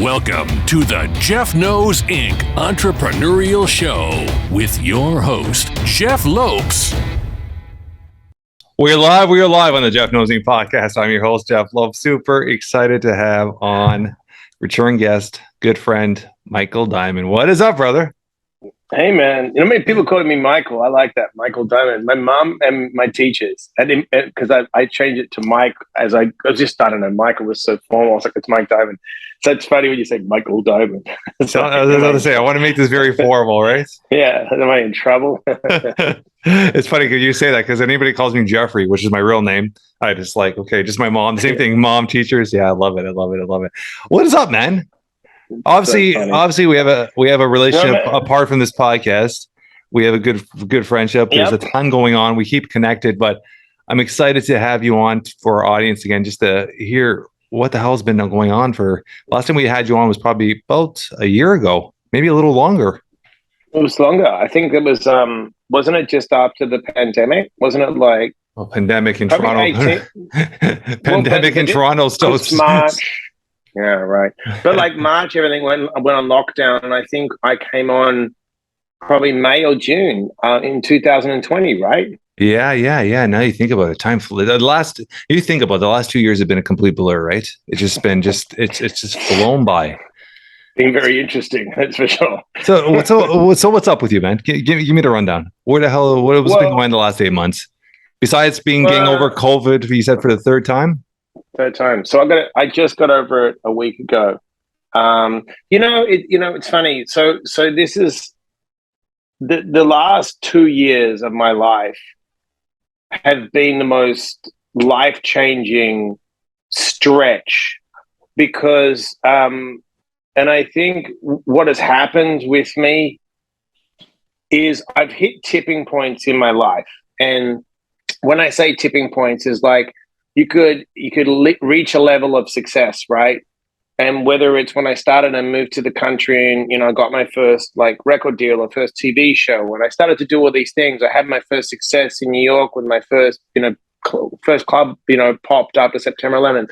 Welcome to the Jeff Knows Inc. Entrepreneurial Show with your host, Jeff Lopes. We are live on the Jeff Knows Inc. podcast. I'm your host, Jeff Lopes. Super excited to have on return guest, good friend, Michael Diamond. What is up, brother? Hey, man. You know how many people call me Michael? I like that, Michael Diamond. My mom and my teachers, because I changed it to Mike as I just started. And Michael was so formal. I was like, it's Mike Diamond. So it's funny when you say Michael Diamond. So, I was about to say, I want to make this very formal, right? Yeah. Am I in trouble? It's funny because you say that because anybody calls me Jeffrey, which is my real name. I just like, okay, just my mom. Same thing, mom, teachers. Yeah, I love it. What is up, man? Obviously, we have a relationship apart from this podcast. We have a good friendship. There's a ton going on. We keep connected, but I'm excited to have you on for our audience again, just to hear what the hell's been going on. For last time we had you on was probably about a year ago, maybe a little longer. It was longer. I think it was. Wasn't it just after the pandemic? Wasn't it like pandemic in Toronto? Pandemic in Toronto still March. Yeah, right. But like March, everything went on lockdown, and I think I came on probably May or June in 2020, right? Yeah. Now you think about it, the last 2 years have been a complete blur, right? It's just been it's just flown by. Been very interesting, that's for sure. So what's up with you, man? Give me the rundown. What has been going on the last 8 months? Besides getting over COVID, you said for the third time. So I just got over it a week ago. It's funny. So this is the last 2 years of my life have been the most life-changing stretch because, and I think what has happened with me is I've hit tipping points in my life. And when I say tipping points is like, you could reach a level of success, right? And whether it's when I started and moved to the country and, I got my first like record deal or first TV show, when I started to do all these things, I had my first success in New York when my first club, popped after September 11th.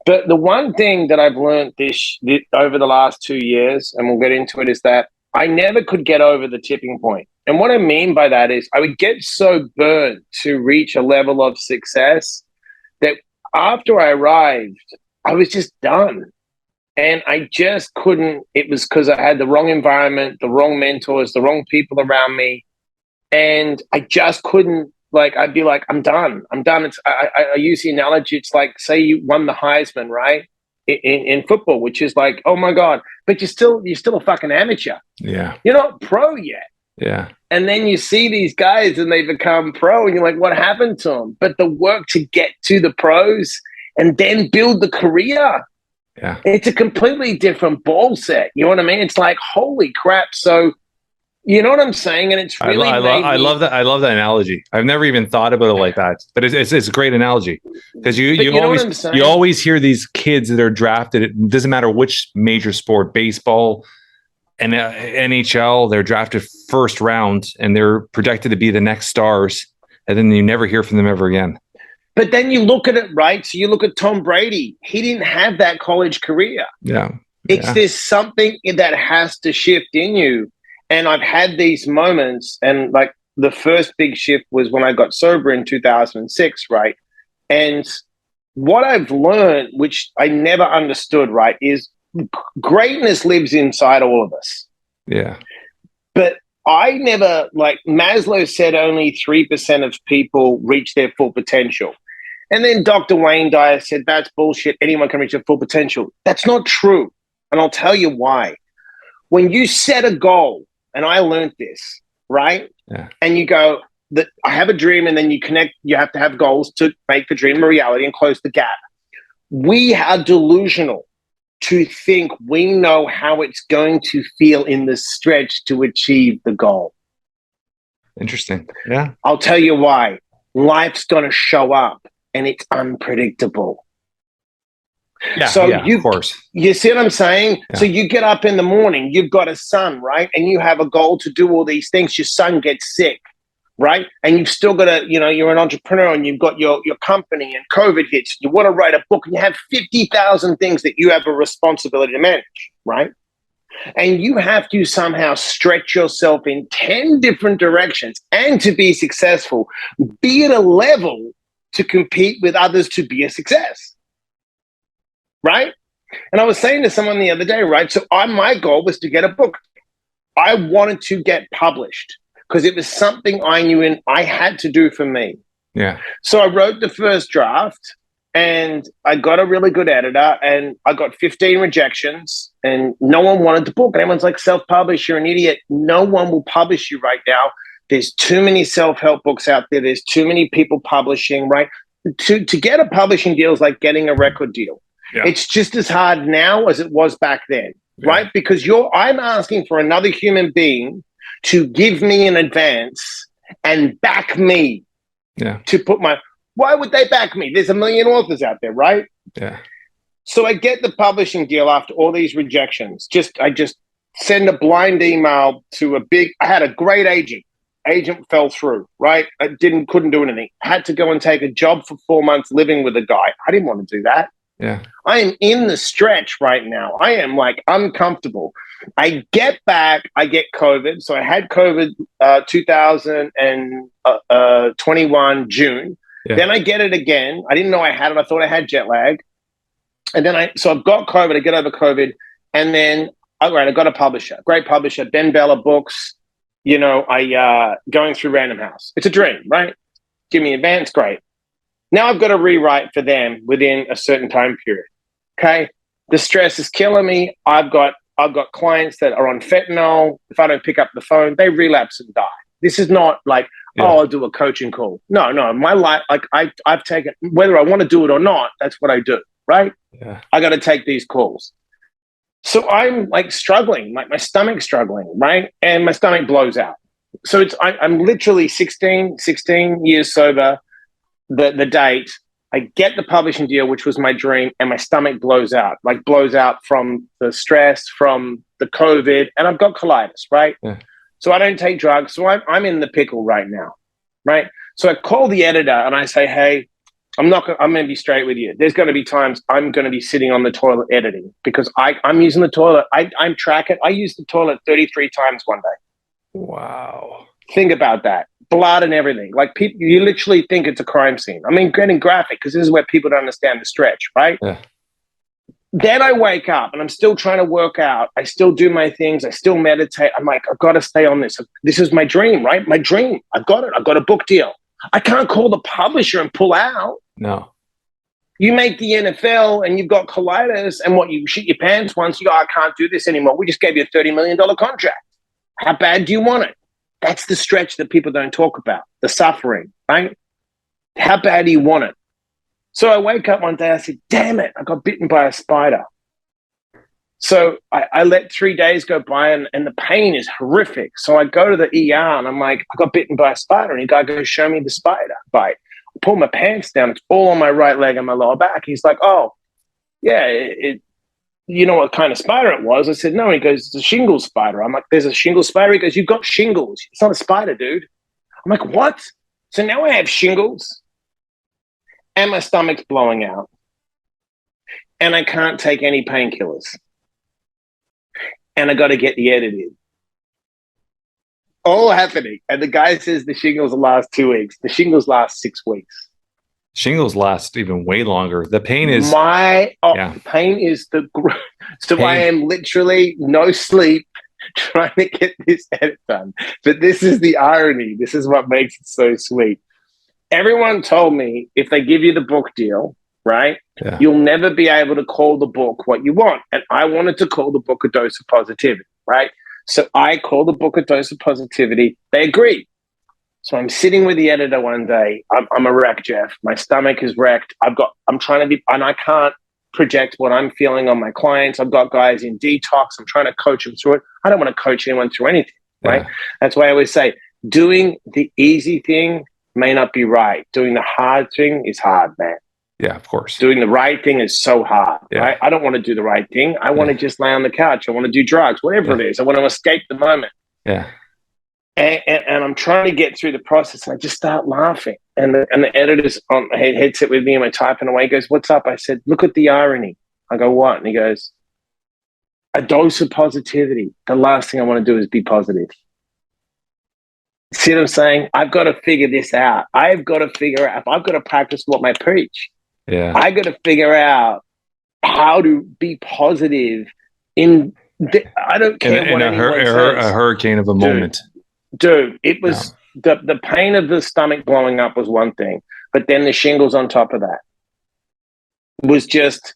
But the one thing that I've learned this over the last 2 years, and we'll get into it, is that I never could get over the tipping point. And what I mean by that is I would get so burnt to reach a level of success that after I arrived, I was just done. And I just couldn't. It was because I had the wrong environment, the wrong mentors, the wrong people around me. And I just couldn't, I'd be like, I'm done. I use the analogy. It's like, say you won the Heisman, right? In football, which is like, oh my God, but you're still a fucking amateur. Yeah. You're not pro yet. Yeah. And then you see these guys and they become pro and you're like, what happened to them? But the work to get to the pros and then build the career. Yeah. It's a completely different ball set. You know what I mean? It's like, holy crap. So, you know what I'm saying? And it's really, I love that. I love that analogy. I've never even thought about it like that, but it's a great analogy because you always hear these kids that are drafted. It doesn't matter which major sport, baseball, and NHL, they're drafted first round and they're projected to be the next stars. And then you never hear from them ever again. But then you look at it, right? So you look at Tom Brady. He didn't have that college career. Yeah. There's something that has to shift in you. And I've had these moments. And like the first big shift was when I got sober in 2006, right? And what I've learned, which I never understood, right, is greatness lives inside all of us. Yeah. But I never, Maslow said only 3% of people reach their full potential. And then Dr. Wayne Dyer said, that's bullshit. Anyone can reach their full potential. That's not true. And I'll tell you why. When you set a goal, and I learned this, right? Yeah. And you go, that I have a dream, and then you have to have goals to make the dream a reality and close the gap. We are delusional to think we know how it's going to feel in the stretch to achieve the goal. Interesting. Yeah. I'll tell you why. Life's going to show up and it's unpredictable. Yeah, so of course. You see what I'm saying? Yeah. So you get up in the morning, you've got a son, right? And you have a goal to do all these things. Your son gets sick. right? And you've still got to, you're an entrepreneur and you've got your company and COVID hits. You want to write a book and you have 50,000 things that you have a responsibility to manage, right? And you have to somehow stretch yourself in 10 different directions and to be successful, be at a level to compete with others to be a success, right? And I was saying to someone the other day, right? So my goal was to get a book. I wanted to get published because it was something I knew I had to do for me. Yeah. So I wrote the first draft and I got a really good editor and I got 15 rejections and no one wanted the book. And everyone's like, self-publish, you're an idiot. No one will publish you right now. There's too many self-help books out there. There's too many people publishing, right? To get a publishing deal is like getting a record deal. Yeah. It's just as hard now as it was back then, right? Because I'm asking for another human being to give me an advance and back me to put why would they back me? There's a million authors out there, right? Yeah. So I get the publishing deal after all these rejections. I just send a blind email to I had a great agent. Agent fell through, right? I couldn't do anything. Had to go and take a job for 4 months living with a guy. I didn't want to do that. Yeah. I am in the stretch right now. I am like uncomfortable. I get back, I get COVID. So I had COVID 2021 June. Yeah. Then I get it again. I didn't know I had it. I thought I had jet lag. And then I've got COVID. I get over COVID. And then, all right, I got a publisher, great publisher, Ben Bella Books. I going through Random House. It's a dream, right? Give me advance, great. Now I've got to rewrite for them within a certain time period. Okay, the stress is killing me. I've got clients that are on fentanyl. If I don't pick up the phone, they relapse and die. This is not like, I'll do a coaching call. No, my life, like I've taken, whether I want to do it or not, that's what I do, right? Yeah. I got to take these calls. So I'm like struggling, like my stomach's struggling, right? And my stomach blows out. So I'm literally 16 years sober. The date, I get the publishing deal, which was my dream, and my stomach blows out from the stress, from the COVID, and I've got colitis, right? Yeah. So I don't take drugs. So I'm in the pickle right now, right? So I call the editor and I say, hey, I'm going to be straight with you. There's going to be times I'm going to be sitting on the toilet editing because I'm using the toilet. I'm tracking. I used the toilet 33 times one day. Wow. Think about that. Blood and everything. Like people, you literally think it's a crime scene. I mean, getting graphic because this is where people don't understand the stretch, right? Yeah. Then I wake up and I'm still trying to work out. I still do my things. I still meditate. I'm like, I've got to stay on this. This is my dream, right? My dream. I've got it. I've got a book deal. I can't call the publisher and pull out. No. You make the NFL and you've got colitis and you shit your pants once. You go, I can't do this anymore. We just gave you a $30 million contract. How bad do you want it? That's the stretch that people don't talk about, the suffering, right? How bad do you want it? So I wake up one day, I said, damn it, I got bitten by a spider. So I let 3 days go by and the pain is horrific. So I go to the ER and I'm like, I got bitten by a spider. And the guy goes, show me the spider bite. I pull my pants down. It's all on my right leg and my lower back. He's like, oh, yeah, you know what kind of spider it was? I said, no. He goes, it's a shingles spider. I'm like, there's a shingles spider? He goes, you've got shingles. It's not a spider, dude. I'm like, what? So now I have shingles and my stomach's blowing out and I can't take any painkillers. And I got to get the edited. All happening. And the guy says the shingles will last 2 weeks. The shingles last 6 weeks. Shingles last even way longer. The pain is... The pain is so I am literally no sleep trying to get this edit done. But this is the irony. This is what makes it so sweet. Everyone told me if they give you the book deal, right? Yeah. You'll never be able to call the book what you want. And I wanted to call the book A Dose of Positivity, right? So I called the book A Dose of Positivity. They agreed. So I'm sitting with the editor one day. I'm a wreck, Jeff. My stomach is wrecked. I'm trying to be, and I can't project what I'm feeling on my clients. I've got guys in detox. I'm trying to coach them through it. I don't want to coach anyone through anything, right? Yeah. That's why I always say, doing the easy thing may not be right. Doing the hard thing is hard, man. Yeah, of course. Doing the right thing is so hard, right? I don't want to do the right thing. I want to just lay on the couch. I want to do drugs, whatever it is. I want to escape the moment. Yeah. And I'm trying to get through the process, and I just start laughing. And the editor's on headset with me, and we're typing away. He goes, "What's up?" I said, "Look at the irony." I go, "What?" And he goes, "A dose of positivity. The last thing I want to do is be positive." See what I'm saying? I've got to figure this out. I've got to figure out if I've got to practice what I preach. Yeah. I got to figure out how to be positive I don't care in what anyone says. A hurricane of a moment. Dude, it was the pain of the stomach blowing up was one thing, but then the shingles on top of that was just,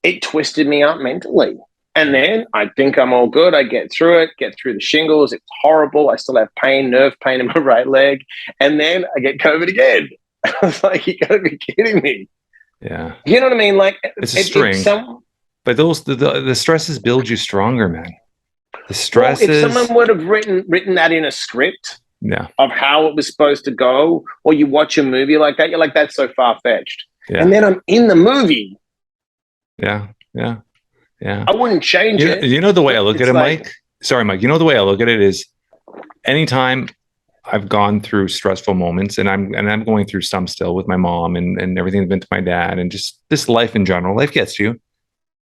it twisted me up mentally. And then I think I'm all good. I get through the shingles. It's horrible. I still have nerve pain in my right leg. And then I get COVID again. I was like, you gotta be kidding me. Yeah. You know what I mean? Like, it's a string. But the stresses build you stronger, man. The stresses. Well, if someone would have written that in a script of how it was supposed to go, or you watch a movie like that, you're like, that's so far-fetched. Yeah. And then I'm in the movie. Yeah. I wouldn't change it. You know the way I look at it, Mike? Sorry, Mike. You know the way I look at it is anytime I've gone through stressful moments, and I'm going through some still with my mom and everything that's been to my dad and just this life in general. Life gets you.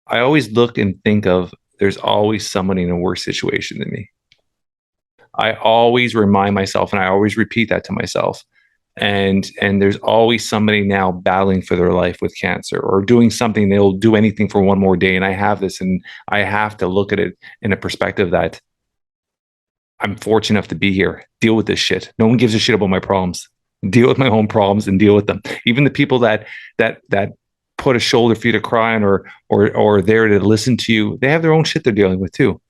I always look and think of there's always somebody in a worse situation than me. I always remind myself, and I always repeat that to myself. And there's always somebody now battling for their life with cancer or doing something. They'll do anything for one more day. And I have this, and I have to look at it in a perspective that I'm fortunate enough to be here, deal with this shit. No one gives a shit about my problems. Deal with my own problems and deal with them. Even the people that put a shoulder for you to cry on or there to listen to you, they have their own shit they're dealing with too.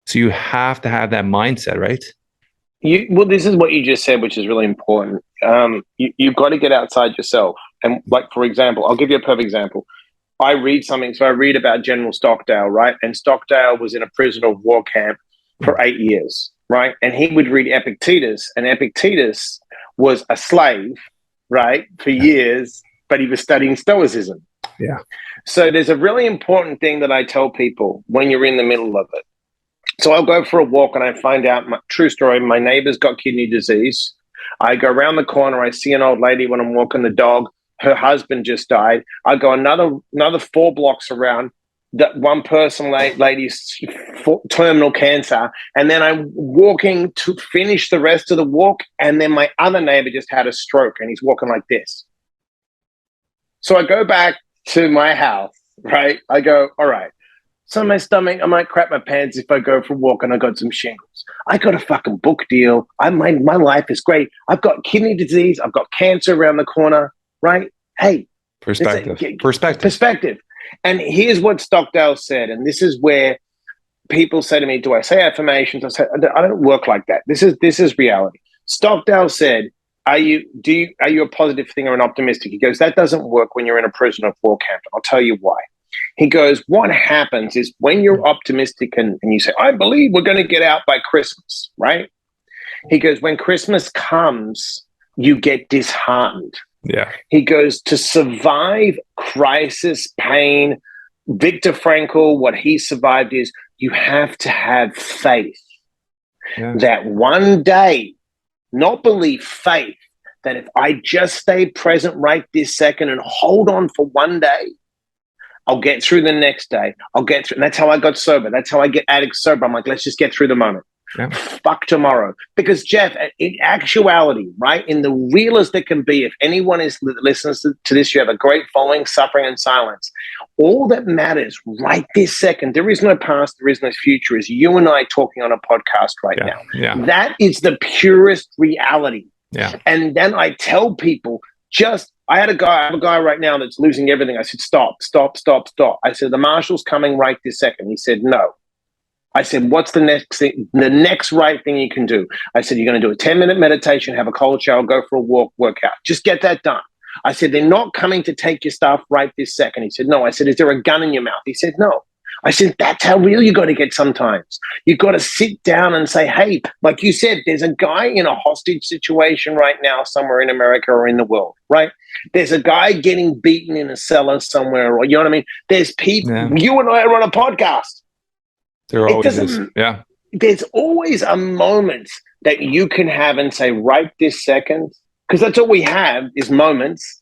So you have to have that mindset, right? Well, this is what you just said, which is really important. You've got to get outside yourself. And like, for example, I'll give you a perfect example. I read something. So I read about General Stockdale, right? And Stockdale was in a prisoner of war camp for 8 years, right? And he would read Epictetus, and Epictetus was a slave, right, for years, but he was studying Stoicism. Yeah. So there's a really important thing that I tell people when you're in the middle of it. So I'll go for a walk and I find out, true story, my neighbor's got kidney disease. I go around the corner, I see an old lady when I'm walking the dog. Her husband just died. I go another 4 blocks around. That one person, lady's terminal cancer. And then I'm walking to finish the rest of the walk. And then my other neighbor just had a stroke and he's walking like this. So I go back to my house, right? I go, all right. So my stomach, I might crap my pants if I go for a walk and I got some shingles. I got a fucking book deal. My life is great. I've got kidney disease. I've got cancer around the corner, right? Hey. Perspective. And here's what Stockdale said. And this is where people say to me, do I say affirmations? I say, I don't work like that. This is reality. Stockdale said, are you a positive thing or an optimistic? He goes, that doesn't work when you're in a prisoner of war camp. I'll tell you why. He goes, what happens is when you're optimistic and you say, I believe we're going to get out by Christmas, right? He goes, when Christmas comes, you get disheartened. Yeah. He goes, to survive crisis, pain, Viktor Frankl, what he survived is you have to have faith that one day, not belief, faith, that if I just stay present right this second and hold on for one day, I'll get through the next day. I'll get through. And that's how I got sober. That's how I get addict sober. I'm like, let's just get through the moment. Yeah. Fuck tomorrow. Because Jeff, in actuality, right, in the realest that can be, if anyone is listens to this, you have a great following, suffering and silence. All that matters right this second, there is no past, there is no future, is you and I talking on a podcast right now. Yeah. That is the purest reality. Yeah. And then I tell people, I have a guy right now that's losing everything. I said, stop. I said, the marshal's coming right this second. He said, no. I said, what's the next thing, the next right thing you can do? I said, you're going to do a 10-minute meditation, have a cold shower, go for a walk, work out. Just get that done. I said, they're not coming to take your stuff right this second. He said, no. I said, is there a gun in your mouth? He said, no. I said, that's how real you got to get sometimes. You got to sit down and say, hey, like you said, there's a guy in a hostage situation right now somewhere in America or in the world, right? There's a guy getting beaten in a cellar somewhere, or you know what I mean? There's people, you and I are on a podcast. There always is. Yeah. there's always a moment that you can have and say, right this second, because that's all we have is moments,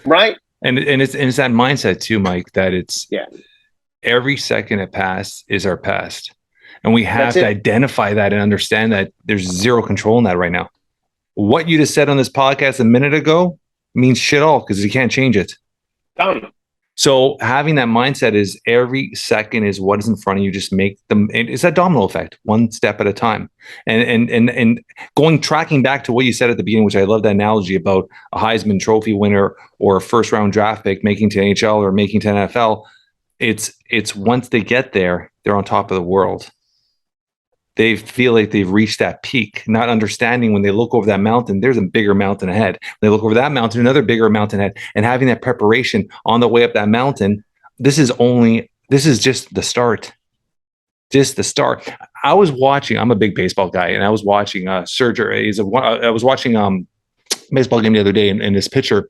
right? And it's that mindset too, Mike, that it's Yeah. every second that passed is our past. And we have to identify that and understand that there's zero control in that right now. What you just said on this podcast a minute ago means shit all because you can't change it. Done. So having that mindset is every second is what is in front of you. Just make them. It's that domino effect, one step at a time. And tracking back to what you said at the beginning, which I love that analogy about a Heisman Trophy winner or a first round draft pick making to NHL or making to NFL. It's once they get there, they're on top of the world. They feel like they've reached that peak, not understanding when they look over that mountain, there's a bigger mountain ahead. They look over that mountain, another bigger mountain ahead, and having that preparation on the way up that mountain. This is just the start. Just the start. I was watching, I'm a big baseball guy, and I was watching I was watching baseball game the other day, and this pitcher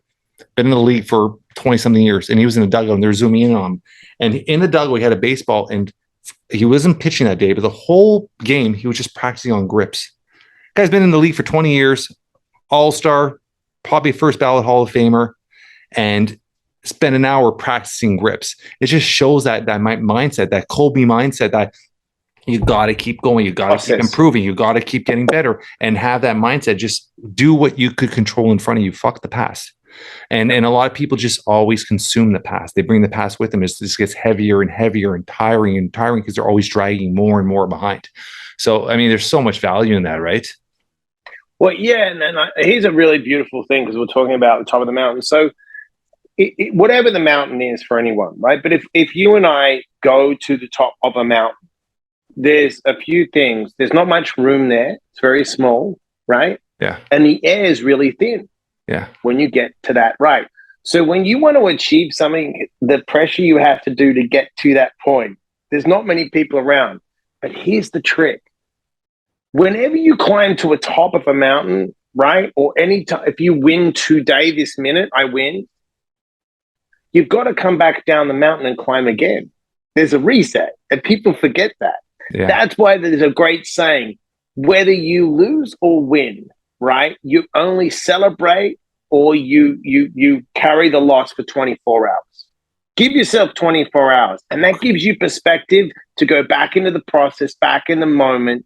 been in the league for 20 something years, and he was in the dugout and they're zooming in on him. And in the dugout, he had a baseball, and he wasn't pitching that day, but the whole game, he was just practicing on grips. Guy's been in the league for 20 years, all-star, probably first ballot Hall of Famer, and spent an hour practicing grips. It just shows that mindset, that Kobe mindset, that you got to keep going. You got to keep improving. You got to keep getting better and have that mindset. Just do what you could control in front of you. Fuck the past. And a lot of people just always consume the past. They bring the past with them. It just gets heavier and heavier and tiring because they're always dragging more and more behind. So, I mean, there's so much value in that, right? Well, yeah. And here's a really beautiful thing, because we're talking about the top of the mountain. So whatever the mountain is for anyone, right? But if you and I go to the top of a mountain, there's a few things. There's not much room there. It's very small, right? Yeah. And the air is really thin. Yeah. When you get to that, right? So when you want to achieve something, the pressure you have to do to get to that point, there's not many people around. But here's the trick. Whenever you climb to a top of a mountain, right? Or any time, if you win today, this minute, I win, you've got to come back down the mountain and climb again. There's a reset, and people forget that. Yeah. That's why there's a great saying, whether you lose or win, right? You only celebrate or you carry the loss for 24 hours. Give yourself 24 hours. And that gives you perspective to go back into the process, back in the moment,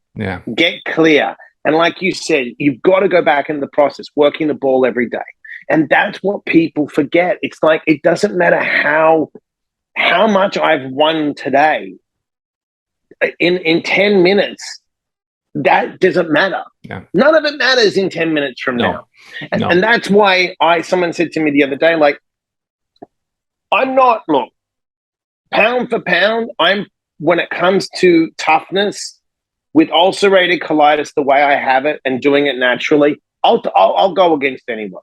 get clear. And like you said, you've got to go back into the process, working the ball every day. And that's what people forget. It's like, it doesn't matter how much I've won today. In 10 minutes, that doesn't matter. Yeah. None of it matters in 10 minutes from now. And that's why someone said to me the other day, like, look, pound for pound, when it comes to toughness with ulcerated colitis, the way I have it and doing it naturally, I'll go against anyone,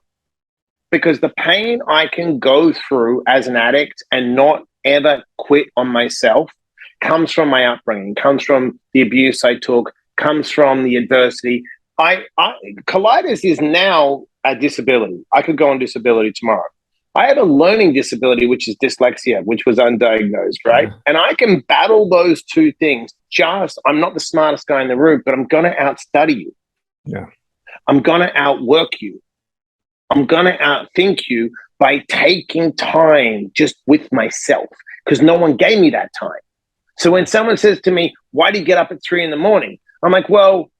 because the pain I can go through as an addict and not ever quit on myself comes from my upbringing, comes from the abuse I took, comes from the adversity. Colitis is now a disability. I could go on disability tomorrow. I have a learning disability, which is dyslexia, which was undiagnosed, right? Yeah. And I can battle those two things. I'm not the smartest guy in the room, but I'm going to outstudy you. Yeah. I'm going to outwork you. I'm going to outthink you by taking time just with myself, because no one gave me that time. So when someone says to me, why do you get up at 3 a.m? I'm like, well,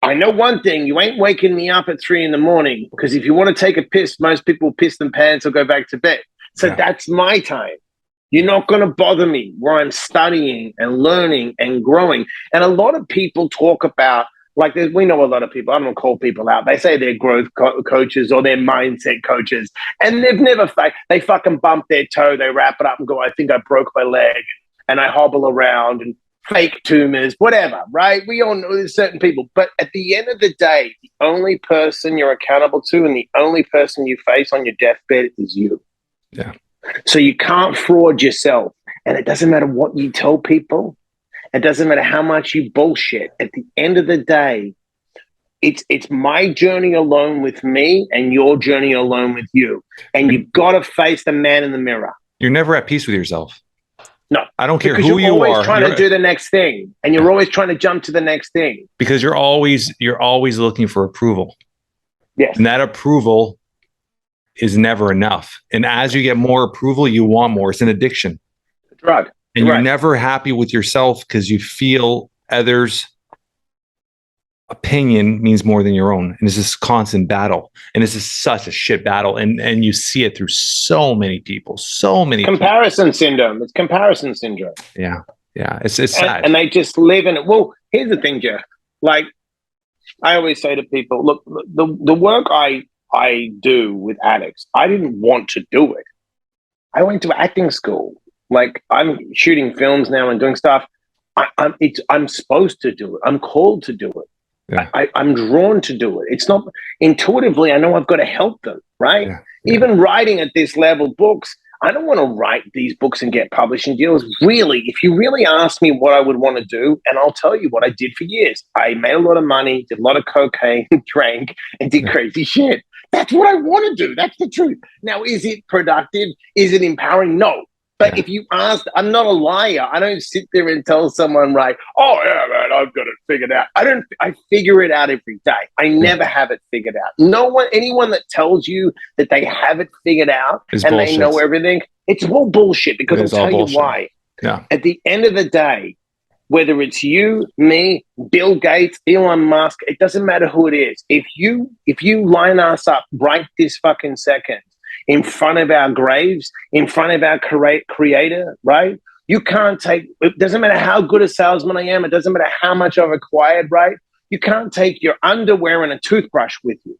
I know one thing. You ain't waking me up at 3 a.m, because if you want to take a piss, most people piss them pants or go back to bed. So that's my time. You're not going to bother me where I'm studying and learning and growing. And a lot of people talk about, like, we know a lot of people, I don't call people out. They say they're growth coaches or they're mindset coaches. And they've never, they fucking bump their toe. They wrap it up and go, I think I broke my leg. And I hobble around and fake tumors, whatever, right? We all know there's certain people. But at the end of the day, the only person you're accountable to and the only person you face on your deathbed is you. Yeah. So you can't fraud yourself. And it doesn't matter what you tell people. It doesn't matter how much you bullshit. At the end of the day, it's my journey alone with me and your journey alone with you. And you've got to face the man in the mirror. You're never at peace with yourself. No, I don't care because who you're you always are. trying to do the next thing, and you're always trying to jump to the next thing. Because you're always looking for approval. Yes. And that approval is never enough. And as you get more approval, you want more. It's an addiction. Drug. And you're never happy with yourself because you feel others' opinion means more than your own. And it's this constant battle. And this is such a shit battle. And you see it through so many people. Comparison syndrome. It's comparison syndrome. Yeah. Yeah. It's sad. And they just live in it. Well, here's the thing, Jeff. Like I always say to people, look, the work I do with addicts, I didn't want to do it. I went to acting school. Like I'm shooting films now and doing stuff. I'm supposed to do it. I'm called to do it. Yeah. I'm drawn to do it. It's not intuitively. I know I've got to help them, right? Yeah. Even writing at this level books, I don't want to write these books and get publishing deals. Really, if you really ask me what I would want to do, and I'll tell you what I did for years. I made a lot of money, did a lot of cocaine, drank, and did crazy shit. That's what I want to do. That's the truth. Now, is it productive? Is it empowering? No. But if you ask, I'm not a liar. I don't sit there and tell someone, right, oh, yeah, man, I've got it figured out. I figure it out every day. I never have it figured out. Anyone that tells you that they have it figured out and bullshit. They know everything, it's all bullshit because I'll tell you why. Yeah. At the end of the day, whether it's you, me, Bill Gates, Elon Musk, it doesn't matter who it is. If you line us up right this fucking second, in front of our graves, in front of our creator, right? You can't take, it doesn't matter how good a salesman I am, it doesn't matter how much I've acquired, right? You can't take your underwear and a toothbrush with you.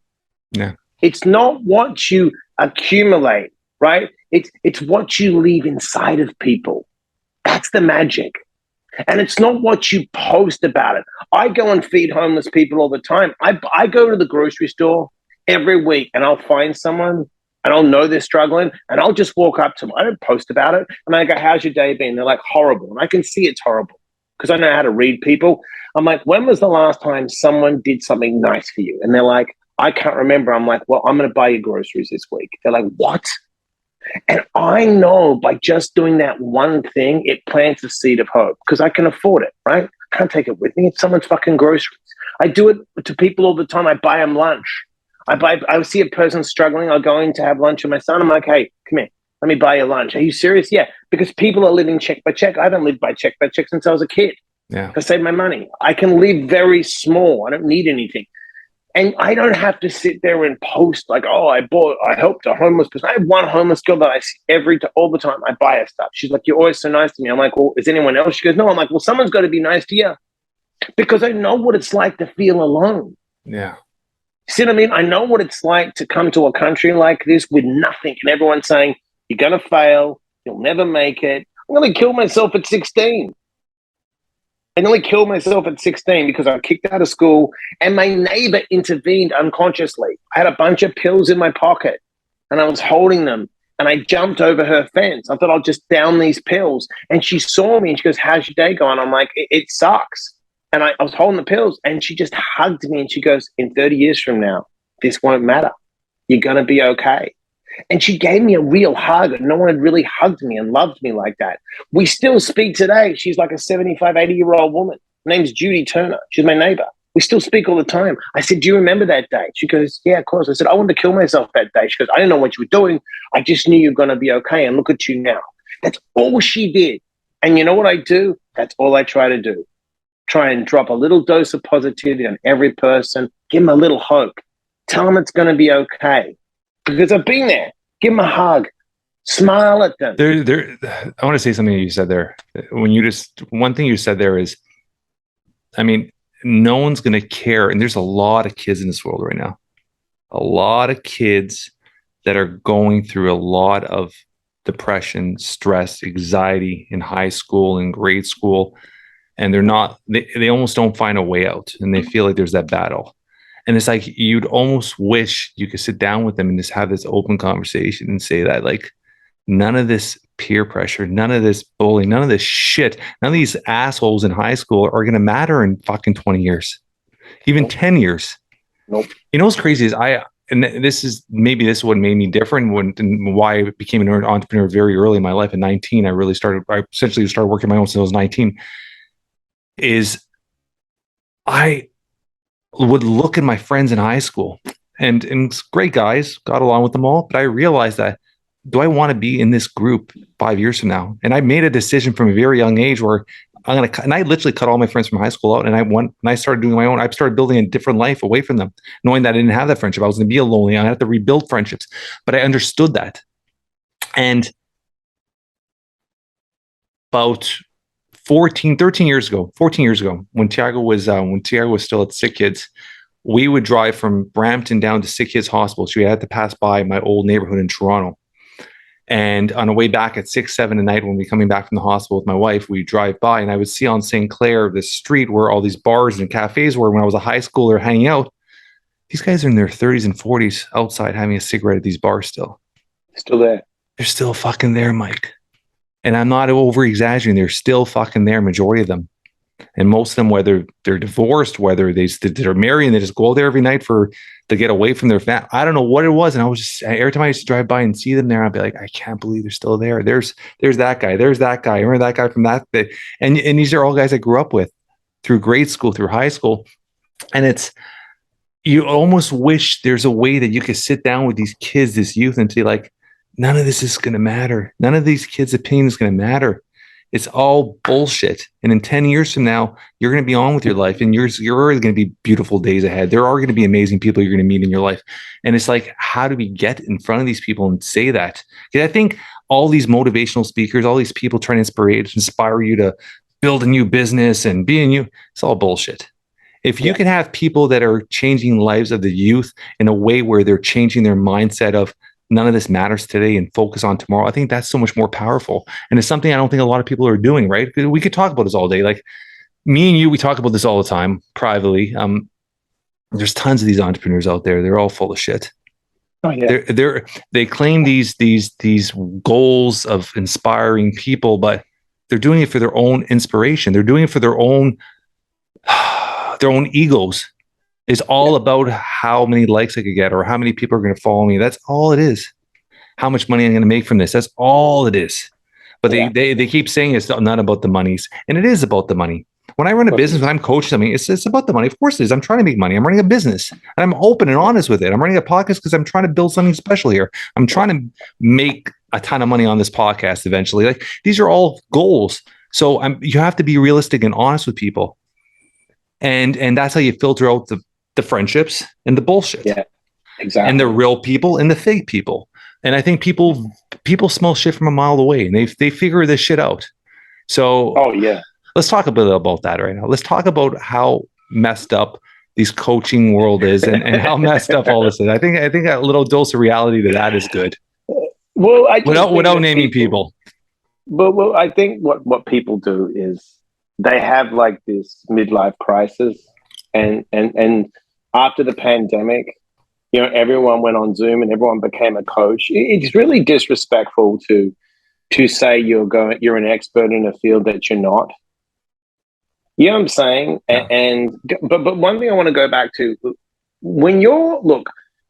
Yeah. It's not what you accumulate, right? It's what you leave inside of people. That's the magic. And it's not what you post about it. I go and feed homeless people all the time. I go to the grocery store every week and I'll find someone and I'll know they're struggling, and I'll just walk up to them. I don't post about it. And I go, how's your day been? They're like, horrible. And I can see it's horrible because I know how to read people. I'm like, when was the last time someone did something nice for you? And they're like, I can't remember. I'm like, well, I'm going to buy you groceries this week. They're like, what? And I know by just doing that one thing, it plants a seed of hope because I can afford it, right? I can't take it with me. It's someone's fucking groceries. I do it to people all the time. I buy them lunch. I see a person struggling. I'll go in to have lunch with my son. I'm like, hey, come here. Let me buy you lunch. Are you serious? Yeah. Because people are living check by check. I haven't lived by check since I was a kid. Yeah. I save my money. I can live very small. I don't need anything. And I don't have to sit there and post like, oh, I helped a homeless person. I have one homeless girl that I see all the time. I buy her stuff. She's like, you're always so nice to me. I'm like, well, is anyone else? She goes, no. I'm like, well, someone's got to be nice to you because I know what it's like to feel alone. Yeah. See what I mean? I know what it's like to come to a country like this with nothing and everyone saying, you're going to fail, you'll never make it. I'm going to kill myself at 16. I nearly killed myself at 16 because I got kicked out of school and my neighbor intervened unconsciously. I had a bunch of pills in my pocket and I was holding them and I jumped over her fence. I thought I'll just down these pills. And she saw me and she goes, how's your day going? I'm like, it sucks. And I was holding the pills and she just hugged me and she goes, in 30 years from now, this won't matter. You're going to be okay. And she gave me a real hug. And no one had really hugged me and loved me like that. We still speak today. She's like a 75, 80-year-old woman. Her name's Judy Turner. She's my neighbor. We still speak all the time. I said, do you remember that day? She goes, yeah, of course. I said, I wanted to kill myself that day. She goes, I didn't know what you were doing. I just knew you were going to be okay. And look at you now. That's all she did. And you know what I do? That's all I try to do. Try and drop a little dose of positivity on every person. Give them a little hope. Tell them it's going to be okay. Because I've been there. Give them a hug. Smile at them. I want to say something you said there. One thing you said there is, I mean, no one's going to care. And there's a lot of kids in this world right now. A lot of kids that are going through a lot of depression, stress, anxiety in high school and grade school. And they almost don't find a way out. And they feel like there's that battle. And it's like, you'd almost wish you could sit down with them and just have this open conversation and say that, like, none of this peer pressure, none of this bullying, none of this shit, none of these assholes in high school are going to matter in fucking 20 years, even 10 years. Nope. You know what's crazy is and this is what made me different and why I became an entrepreneur very early in my life. At 19, I essentially started working my own since I was 19. Is I would look at my friends in high school and great guys, got along with them all, but I realized that, do I want to be in this group 5 years from now? And I made a decision from a very young age where and I literally cut all my friends from high school out, and I started doing my own. I started building a different life away from them, knowing that I didn't have that friendship. I was going to be lonely. I had to rebuild friendships, but I understood that. And about 13 years ago, when Tiago was still at Sick Kids, we would drive from Brampton down to Sick Kids Hospital. So we had to pass by my old neighborhood in Toronto. And on the way back at 6, 7 at night, when we were coming back from the hospital with my wife, we drive by, and I would see on St. Clair, this street where all these bars and cafes were when I was a high schooler hanging out. These guys are in their 30s and 40s outside having a cigarette at these bars still. Still there. They're still fucking there, Mike. And I'm not over exaggerating. They're still fucking there, majority of them. And most of them, whether they're divorced, whether they're married and they just go there every night to get away from their family. I don't know what it was. And I was just, every time I used to drive by and see them there, I'd be like, I can't believe they're still there. There's that guy. There's that guy. Remember that guy from that? And these are all guys I grew up with through grade school, through high school. And you almost wish there's a way that you could sit down with these kids, this youth, and say like, none of this is going to matter. None of these kids' opinion is going to matter. It's all bullshit. And in 10 years from now, you're going to be on with your life, and you're already going to be beautiful days ahead. There are going to be amazing people you're going to meet in your life. And it's like, how do we get in front of these people and say that? Because I think all these motivational speakers, all these people trying to inspire you to build a new business and be a new, it's all bullshit. If you can have people that are changing lives of the youth in a way where they're changing their mindset of, none of this matters today and focus on tomorrow, I think that's so much more powerful. And it's something I don't think a lot of people are doing, right? We could talk about this all day. Like me and you, we talk about this all the time privately. There's tons of these entrepreneurs out there. They're all full of shit. Oh, yeah. They claim these goals of inspiring people, but they're doing it for their own inspiration. They're doing it for their own egos. It's all about how many likes I could get or how many people are going to follow me. That's all it is. How much money I'm going to make from this. That's all it is. But they keep saying it's not about the monies. And it is about the money. When I run a business, when I'm coaching something, it's about the money. Of course it is. I'm trying to make money. I'm running a business. And I'm open and honest with it. I'm running a podcast because I'm trying to build something special here. I'm trying to make a ton of money on this podcast eventually. Like, these are all goals. So you have to be realistic and honest with people. And that's how you filter out the friendships and the bullshit. Yeah, exactly. And the real people and the fake people. And I think people smell shit from a mile away, and they figure this shit out. So let's talk a bit about that right now. Let's talk about how messed up this coaching world is and how messed up all this is. I think a little dose of reality to that is good. Well, without naming people. But I think what people do is they have like this midlife crisis, and after the pandemic, everyone went on Zoom and everyone became a coach. It's really disrespectful to say you're an expert in a field that you're not. You know what I'm saying? Yeah. But one thing I want to go back to,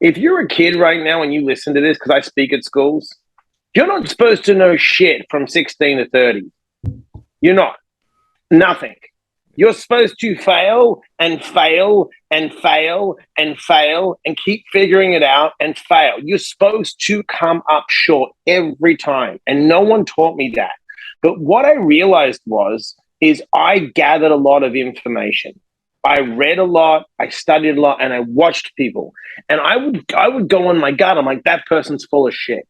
if you're a kid right now and you listen to this, because I speak at schools, you're not supposed to know shit from 16 to 30. You're not. Nothing. You're supposed to fail and fail and fail and fail and keep figuring it out and fail. You're supposed to come up short every time. And no one taught me that. But what I realized is I gathered a lot of information. I read a lot, I studied a lot, and I watched people. And I would go on my gut. I'm like, that person's full of shit.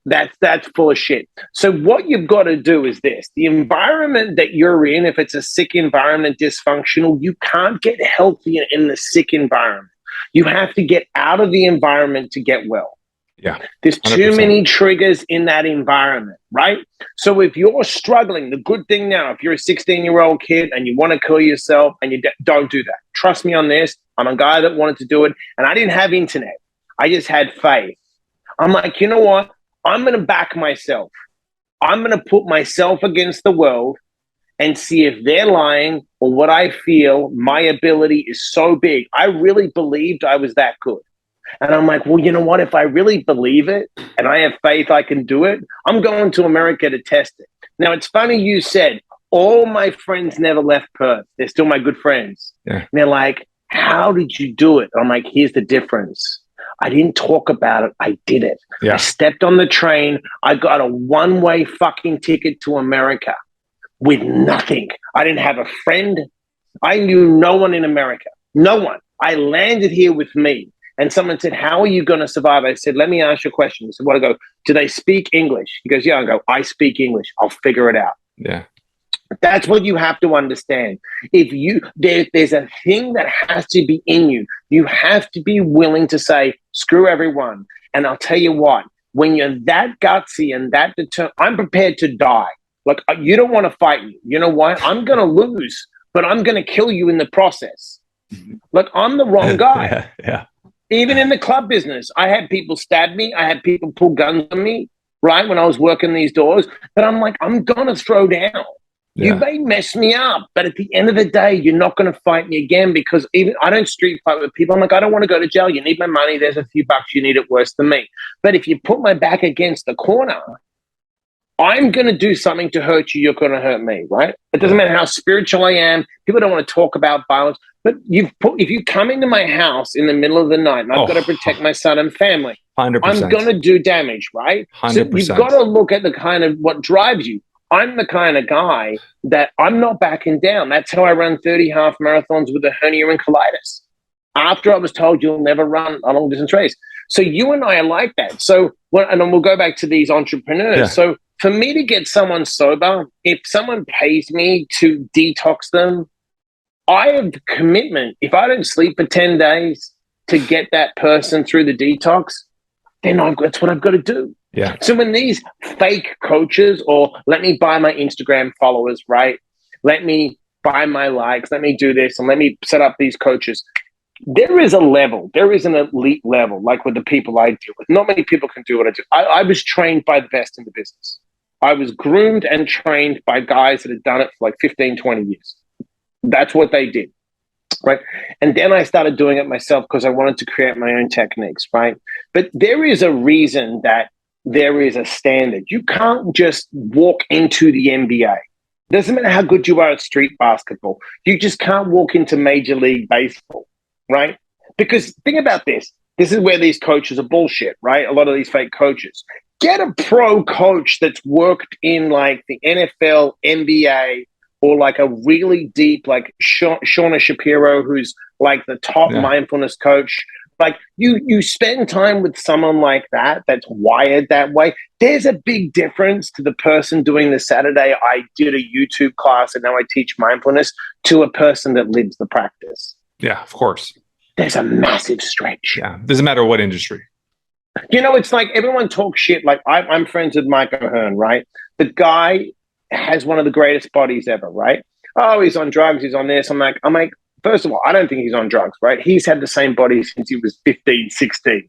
That's full of shit. So what you've got to do is this. The environment that you're in, if it's a sick environment, dysfunctional, you can't get healthy in the sick environment. You have to get out of the environment to get well. Yeah. There's 100%. Too many triggers in that environment, right? So if you're struggling, the good thing now, if you're a 16-year-old kid and you want to kill yourself, and don't do that. Trust me on this. I'm a guy that wanted to do it, and I didn't have internet. I just had faith. I'm like, you know what? I'm going to back myself. I'm going to put myself against the world and see if they're lying or what I feel. My ability is so big. I really believed I was that good. And I'm like, well, you know what? If I really believe it and I have faith I can do it, I'm going to America to test it. Now, it's funny you said, all my friends never left Perth. They're still my good friends. Yeah. And they're like, how did you do it? And I'm like, here's the difference. I didn't talk about it. I did it. Yeah. I stepped on the train. I got a one-way fucking ticket to America with nothing. I didn't have a friend. I knew no one in America. No one. I landed here with me. And someone said, how are you going to survive? I said, let me ask you a question. He said, what? I go, do they speak English? He goes, yeah. I go, I speak English. I'll figure it out. Yeah. That's what you have to understand. If you there's a thing that has to be in you. You have to be willing to say, screw everyone. And I'll tell you what, when you're that gutsy and that determined, I'm prepared to die. Like, you don't want to fight me. You know why? I'm going to lose, but I'm going to kill you in the process. Like, I'm the wrong guy. Yeah. Even in the club business, I had people stab me. I had people pull guns on me, right, when I was working these doors. But I'm like, I'm going to throw down. Yeah. You may mess me up, but at the end of the day, you're not going to fight me again, because even I don't street fight with people. I'm like, I don't want to go to jail. You need my money. There's a few bucks. You need it worse than me. But if you put my back against the corner, I'm going to do something to hurt you. You're going to hurt me, right? It doesn't matter how spiritual I am. People don't want to talk about violence. But if you come into my house in the middle of the night and I've got to protect my son and family, 100%. I'm going to do damage, right? 100%. So you've got to look at the kind of what drives you. I'm the kind of guy that I'm not backing down. That's how I run 30 half marathons with a hernia and colitis. After I was told you'll never run a long distance race. So you and I are like that. So, and then we'll go back to these entrepreneurs. Yeah. So for me to get someone sober, if someone pays me to detox them, I have the commitment. If I don't sleep for 10 days to get that person through the detox, then that's what I've got to do. Yeah. So when these fake coaches, or let me buy my Instagram followers, right? Let me buy my likes, let me do this, and let me set up these coaches. There is a level, there is an elite level, like with the people I deal with. Not many people can do what I do. I was trained by the best in the business. I was groomed and trained by guys that had done it for like 15, 20 years. That's what they did, right? And then I started doing it myself because I wanted to create my own techniques, right? But there is a reason that there is a standard. You can't just walk into the NBA. Doesn't matter how good you are at street basketball. You just can't walk into Major League Baseball, right? Because think about this. This is where these coaches are bullshit, right? A lot of these fake coaches. Get a pro coach that's worked in like the NFL, NBA, or like a really deep, like Shauna Shapiro, who's like the top mindfulness coach. Like you spend time with someone like that, that's wired that way. There's a big difference to the person doing the Saturday, I did a YouTube class and now I teach mindfulness, to a person that lives the practice. Yeah, of course. There's a massive stretch. Yeah, doesn't matter what industry. You know, it's like everyone talks shit. Like I'm friends with Mike O'Hearn, right? The guy has one of the greatest bodies ever, right? Oh, he's on drugs, he's on this. I'm like, first of all, I don't think he's on drugs, right? He's had the same body since he was 15, 16.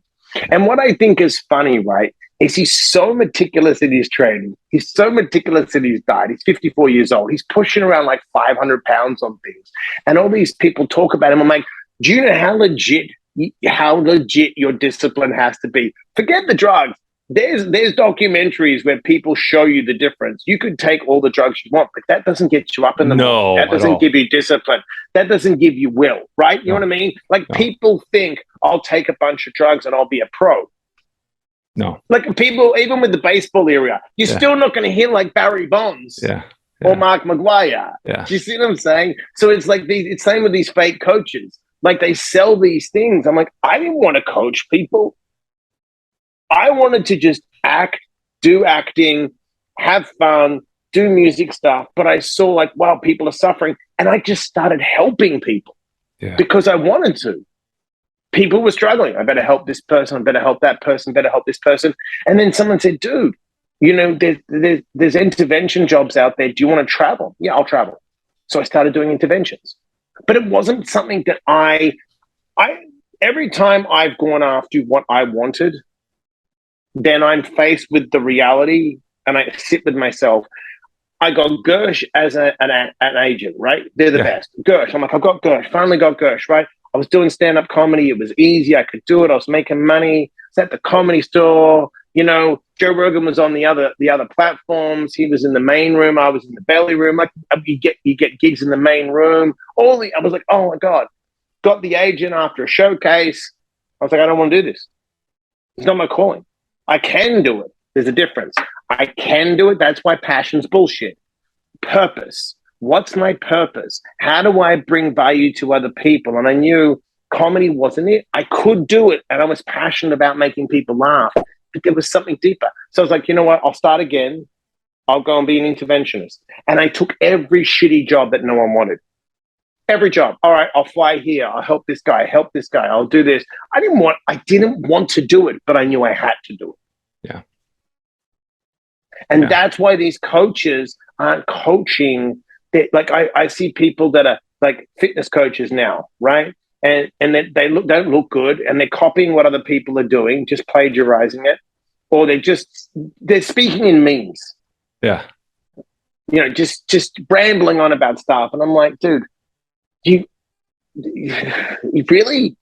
And what I think is funny, right, is he's so meticulous in his training. He's so meticulous in his diet. He's 54 years old. He's pushing around like 500 pounds on things. And all these people talk about him. I'm like, do you know how legit your discipline has to be? Forget the drugs. There's documentaries where people show you the difference. You could take all the drugs you want, but that doesn't get you up in the morning. That doesn't give you discipline. That doesn't give you will, right? You know what I mean? Like people think I'll take a bunch of drugs and I'll be a pro. No. Like people, even with the baseball area, you're still not going to hit like Barry Bonds or Mark McGwire. Yeah. Do you see what I'm saying? So it's like it's same with these fake coaches. Like they sell these things. I'm like, I didn't want to coach people. I wanted to just act, do acting, have fun, do music stuff. But I saw like, wow, people are suffering. And I just started helping people because I wanted to. People were struggling. I better help this person. I better help that person. Better help this person. And then someone said, dude, you know, there's intervention jobs out there. Do you want to travel? Yeah, I'll travel. So I started doing interventions. But it wasn't something that I every time I've gone after what I wanted, then I'm faced with the reality and I sit with myself. I got Gersh as an agent, right? They're the best. Gersh. I'm like, I've got Gersh. Finally got Gersh, right? I was doing stand-up comedy. It was easy. I could do it. I was making money. I was at the Comedy Store. Joe Rogan was on the other platforms. He was in the main room. I was in the belly room. Like you get gigs in the main room. I was like, oh my God. Got the agent after a showcase. I was like, I don't want to do this. It's not my calling. I can do it. There's a difference. I can do it. That's why passion's bullshit. Purpose. What's my purpose? How do I bring value to other people? And I knew comedy wasn't it. I could do it. And I was passionate about making people laugh. But there was something deeper. So I was like, you know what? I'll start again. I'll go and be an interventionist. And I took every shitty job that no one wanted. Every job. All right, I'll fly here. I'll help this guy. I'll do this. I didn't want to do it, but I knew I had to do it. Yeah. And that's why these coaches aren't coaching. Like I see people that are like fitness coaches now, right? And they don't look good, and they're copying what other people are doing, just plagiarizing it, or they're speaking in memes. Yeah. Just rambling on about stuff, and I'm like, dude, you really?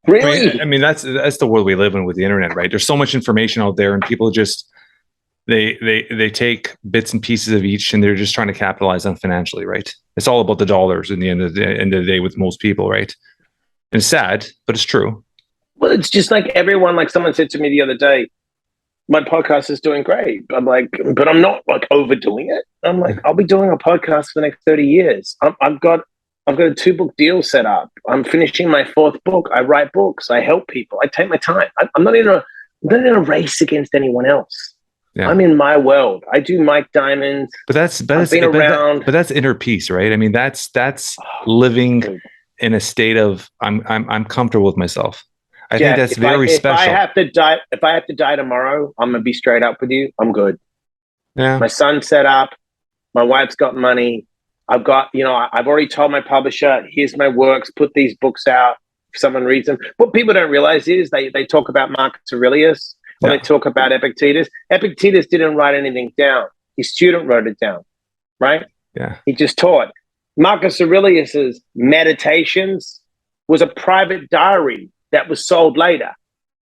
I mean, that's the world we live in with the internet, right? There's so much information out there, and people just they take bits and pieces of each, and they're just trying to capitalize on financially, right? It's all about the dollars in the end of the day with most people, right? And it's sad, but it's true. Well, it's just like everyone, like someone said to me the other day, my podcast is doing great. I'm like, but I'm not like overdoing it. I'm like, I'll be doing a podcast for the next 30 years. I've got a 2-book deal set up. I'm finishing my 4th book. I write books. I help people. I take my time. I'm not in a race against anyone else. Yeah. I'm in my world. I do Mike Diamonds. But that's inner peace, right? I mean, that's living in a state of I'm comfortable with myself. I think that's very special. If I have to die tomorrow, I'm gonna be straight up with you. I'm good. Yeah. My son's set up. My wife's got money. I've got, I've already told my publisher, here's my works, put these books out. If someone reads them. What people don't realize is they talk about Marcus Aurelius. When they talk about Epictetus. Epictetus didn't write anything down. His student wrote it down, right? Yeah. He just taught. Marcus Aurelius's Meditations was a private diary that was sold later.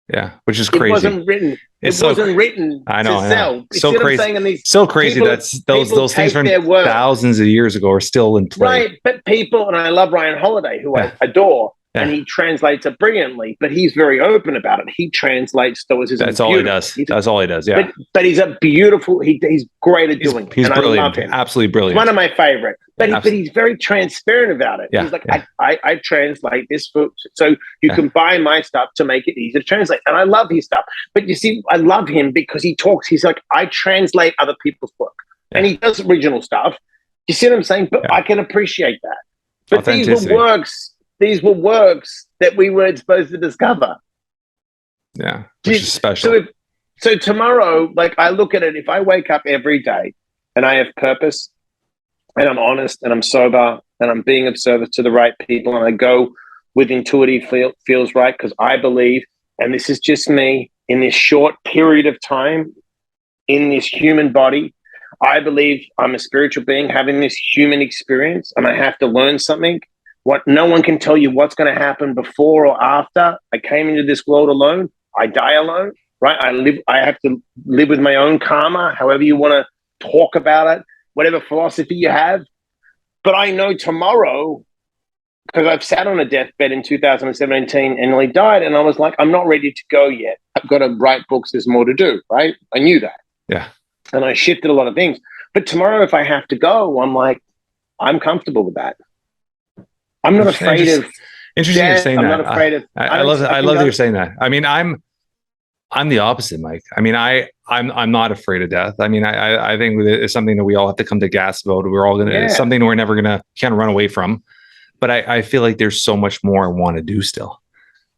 Yeah, which is crazy. It wasn't written. Wasn't written I know. to sell. So crazy. So crazy. Those things from thousands of years ago are still in play. Right, but people, and I love Ryan Holiday, who I adore. Yeah. And he translates it brilliantly, but he's very open about it. He translates Stoicism. That's all he does. That's all he does. Yeah. But he's a beautiful. He's great at doing it. He's brilliant. I love him. Absolutely brilliant. He's one of my favorite. But he's very transparent about it. Yeah. He's like, I translate this book, so you can buy my stuff to make it easy to translate. And I love his stuff. But you see, I love him because he talks. He's like, I translate other people's work, and he does original stuff. You see what I'm saying? But I can appreciate that. But these were works. These were works that we weren't supposed to discover. Yeah, which is special. So tomorrow, like I look at it, if I wake up every day and I have purpose and I'm honest and I'm sober and I'm being of service to the right people and I go with intuitive feels right because I believe, and this is just me, in this short period of time, in this human body, I believe I'm a spiritual being having this human experience and I have to learn something. No one can tell you what's going to happen before or after. I came into this world alone. I die alone, right? I have to live with my own karma, however you want to talk about it, whatever philosophy you have. But I know tomorrow, because I've sat on a deathbed in 2017 and nearly died, and I was like, I'm not ready to go yet. I've got to write books. There's more to do, right? I knew that. Yeah. And I shifted a lot of things. But tomorrow, if I have to go, I'm like, I'm comfortable with that. I'm not afraid of. Interesting you're saying that. I'm not afraid of. I love that you're saying that. I mean, I'm the opposite, Mike. I mean, I'm not afraid of death. I mean, I think it's something that we all have to come to gasp about. We're all gonna. It's something we're never can't run away from. But I feel like there's so much more I want to do still.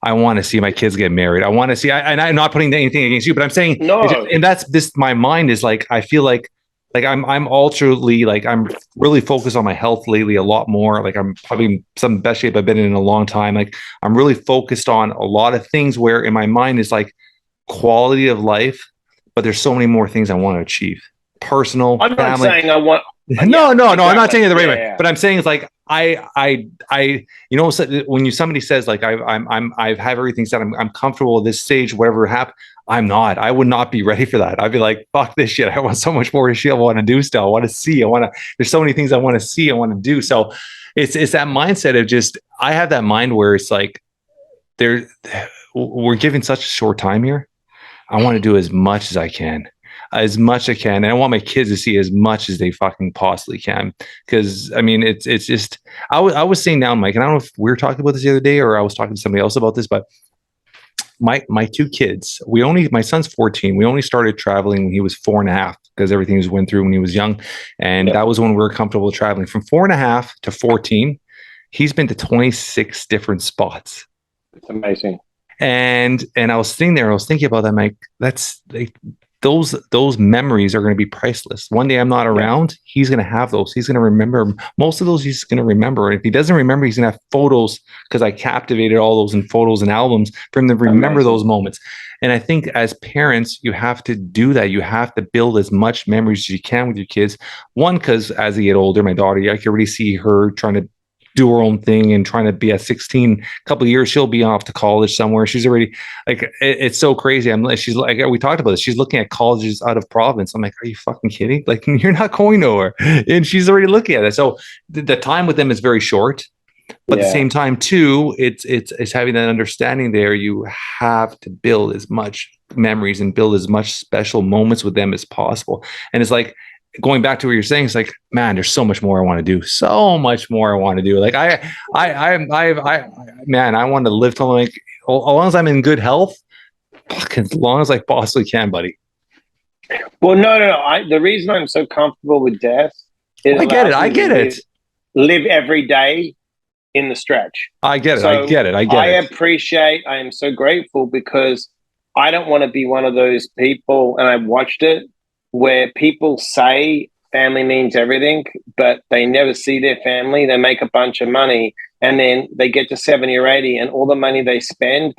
I want to see my kids get married. I want to see. And I'm not putting anything against you, but I'm saying no. And that's this. My mind is like I feel like I'm ultimately like I'm really focused on my health lately a lot more. Like I'm probably some of the best shape I've been in a long time. Like I'm really focused on a lot of things where in my mind is like quality of life, but there's so many more things I want to achieve. Personal, I'm family. not saying I want No, I'm not saying it the right way, but I'm saying it's like you know, when somebody says like I have everything set, I'm comfortable at this stage, whatever happened. I would not be ready for that. I'd be like, fuck this shit. I want so much more shit. I want to do still. I want to see. There's so many things I want to see. I want to do. So it's that mindset of just, I have that mind where it's like, we're given such a short time here. I want to do as much as I can. As much as I can. And I want my kids to see as much as they fucking possibly can. Because I mean, it's just, I was saying now, Mike, and I don't know if we were talking about this the other day or I was talking to somebody else about this, but my two kids, my son's 14. We only started traveling when he was 4.5 because everything was went through when he was young. And that was when we were comfortable traveling. From 4.5 to 14, he's been to 26 different spots. It's amazing. And I was sitting there, I was thinking about that, Mike. That's like, those memories are going to be priceless. One day I'm not around, he's going to have those. He's going to remember most of those. He's going to remember. And if he doesn't remember, he's going to have photos, because I captivated all those in photos and albums for him to remember those moments. And I think as parents, you have to do that. You have to build as much memories as you can with your kids. One, because as they get older, my daughter, I can already see her trying to do her own thing and trying to be at 16, a couple of years, she'll be off to college somewhere. She's already like, it's so crazy. She's like, we talked about this. She's looking at colleges out of province. I'm like, are you fucking kidding? Like, you're not going nowhere. And she's already looking at it. So the time with them is very short, but at the same time too, it's having that understanding there. You have to build as much memories and build as much special moments with them as possible. And it's like, going back to what you're saying, it's like, man, there's so much more I want to do. So much more I want to do. Like man, I want to live till like, as long as I'm in good health, as long as I possibly can, buddy. Well, no. The reason I'm so comfortable with death is I get it. Live every day in the stretch. I get it. So I get it. I am so grateful, because I don't want to be one of those people, and I watched it, where people say family means everything, but they never see their family. They make a bunch of money, and then they get to 70 or 80, and all the money they spend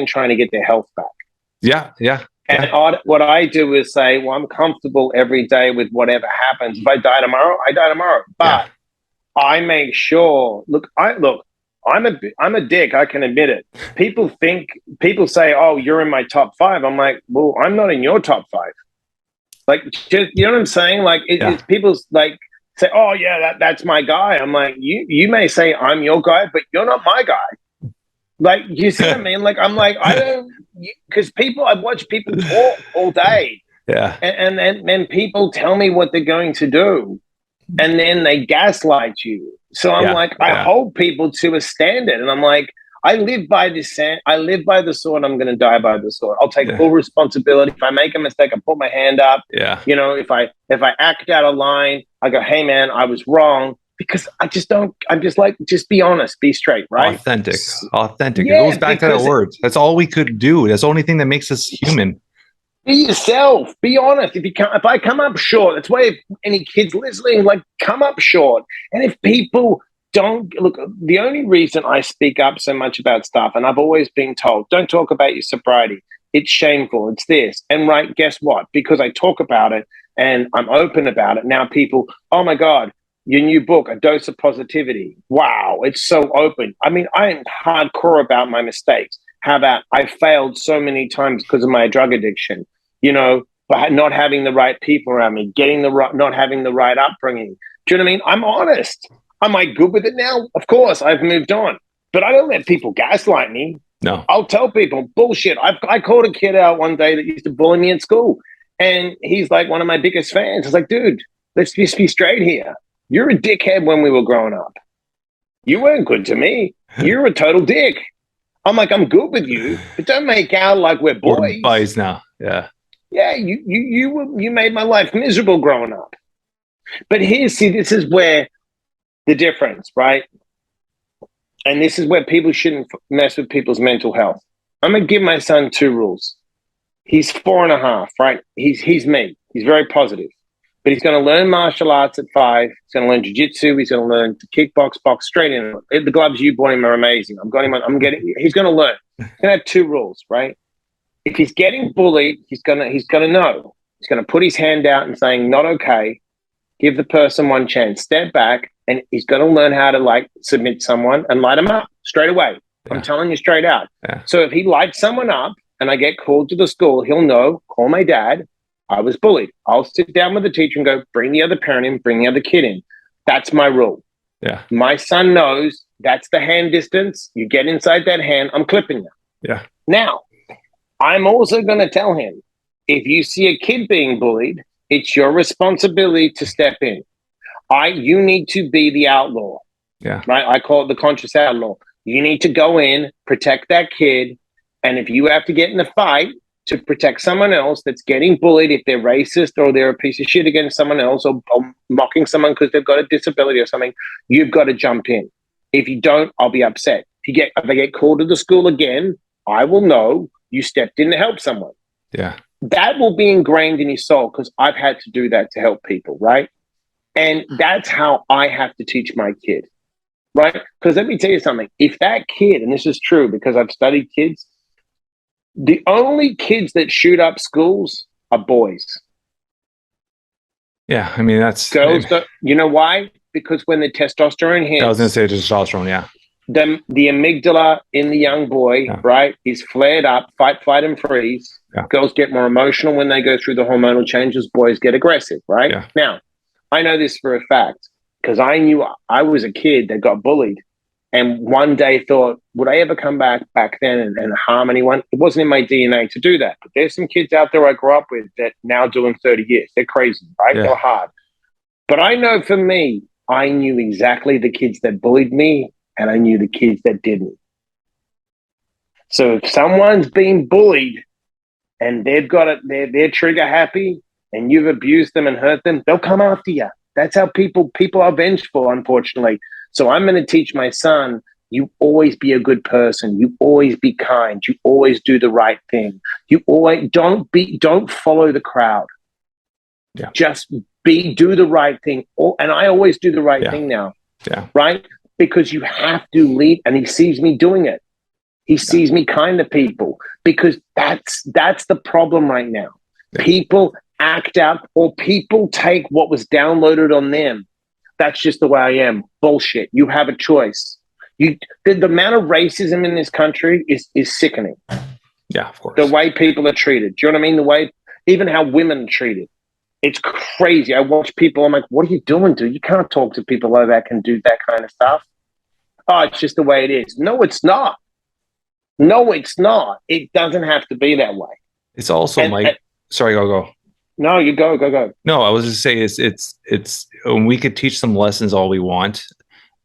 trying to get their health back. Yeah. And what I do is say, well, I'm comfortable every day with whatever happens. If I die tomorrow, I die tomorrow. But I make sure, I'm a dick. I can admit it. People say, oh, you're in my top 5. I'm like, well, I'm not in your top 5. Like, just, you know what I'm saying? Like, people like say, "Oh yeah, that's my guy." I'm like, you may say I'm your guy, but you're not my guy. Like, you see what I mean? Like, I'm like, I don't, because I watch people talk all day, and people tell me what they're going to do, and then they gaslight you. So I'm like, I hold people to a standard, and I'm like, I live by this. I live by the sword. I'm going to die by the sword. I'll take full responsibility. If I make a mistake, I put my hand up. Yeah. You know, if I act out of line, I go, hey man, I was wrong, because I just don't. I'm just like, just be honest, be straight, right? Authentic. Yeah, it goes back to that word. That's all we could do. That's the only thing that makes us human. Be yourself. Be honest. If I come up short, that's why if any kids listening, like, come up short. And if people don't look, the only reason I speak up so much about stuff, and I've always been told, don't talk about your sobriety. It's shameful. It's this. And right, guess what? Because I talk about it and I'm open about it. Now people, oh my God, your new book, A Dose of Positivity. Wow, it's so open. I mean, I am hardcore about my mistakes. How about I failed so many times because of my drug addiction, you know, but not having the right people around me, not having the right upbringing. Do you know what I mean? I'm honest. Am I good with it now? Of course, I've moved on. But I don't let people gaslight me. No. I'll tell people, bullshit. I called a kid out one day that used to bully me in school. And he's like one of my biggest fans. I was like, dude, let's just be straight here. You're a dickhead when we were growing up. You weren't good to me. You're a total dick. I'm like, I'm good with you, but don't make out like we're boys. We're boys now. Yeah. Yeah, you made my life miserable growing up. But this is where the difference, right? And this is where people shouldn't mess with people's mental health. I'm going to give my son 2 rules. He's 4.5, right? He's me. He's very positive. But he's going to learn martial arts at 5. He's going to learn jiu-jitsu. He's going to learn to kickbox, box straight in. The gloves you bought him are amazing. He's going to learn. He's going to have 2 rules, right? If he's getting bullied, he's going to know. He's going to put his hand out and saying, not okay. Give the person one chance. Step back, and he's got to learn how to like submit someone and light him up straight away. Yeah. I'm telling you straight out. Yeah. So if he lights someone up and I get called to the school, he'll know, call my dad. I was bullied. I'll sit down with the teacher and go, bring the other parent in, bring the other kid in. That's my rule. Yeah. My son knows that's the hand distance. You get inside that hand, I'm clipping you. Yeah. Now, I'm also going to tell him, if you see a kid being bullied, it's your responsibility to step in. You need to be the outlaw. Yeah. Right? I call it the conscious outlaw. You need to go in, protect that kid. And if you have to get in a fight to protect someone else that's getting bullied, if they're racist or they're a piece of shit against someone else or mocking someone because they've got a disability or something, you've got to jump in. If you don't, I'll be upset. If I get called to the school again, I will know you stepped in to help someone. Yeah. That will be ingrained in your soul because I've had to do that to help people, right? And that's how I have to teach my kid, right? Because let me tell you something. If that kid, and this is true because I've studied kids, the only kids that shoot up schools are boys. Yeah, I mean, that's... Girls, you know why? Because when the testosterone hits... I was going to say testosterone, yeah. The amygdala in the young boy, right, is flared up, fight, flight, and freeze. Yeah. Girls get more emotional when they go through the hormonal changes. Boys get aggressive, right? Yeah. Now, I know this for a fact because I knew I was a kid that got bullied and one day thought, would I ever come back then and harm anyone? It wasn't in my DNA to do that. But there's some kids out there I grew up with that now doing 30 years. They're crazy, right? Yeah. They're hard. But I know for me, I knew exactly the kids that bullied me and I knew the kids that didn't. So if someone's being bullied and they've got it, they're trigger happy and you've abused them and hurt them, they'll come after you. That's how people are vengeful, unfortunately. So I'm going to teach my son, you always be a good person. You always be kind. You always do the right thing. You always don't follow the crowd. Yeah. Just do the right thing. And I always do the right thing now. Yeah. Right? Because you have to lead, and he sees me doing it. He sees me kind to people because that's the problem right now. Yeah. People act out or people take what was downloaded on them. That's just the way I am. Bullshit. You have a choice. The amount of racism in this country is sickening. Yeah, of course. The way people are treated. Do you know what I mean? The way, even how women are treated. It's crazy. I watch people. I'm like, what are you doing, dude? You can't talk to people like that can do that kind of stuff. Oh, it's just the way it is. No, it's not. No, it's not. It doesn't have to be that way. It's also, Mike. Sorry, go. No, you go. No, I was just saying it's we could teach some lessons all we want,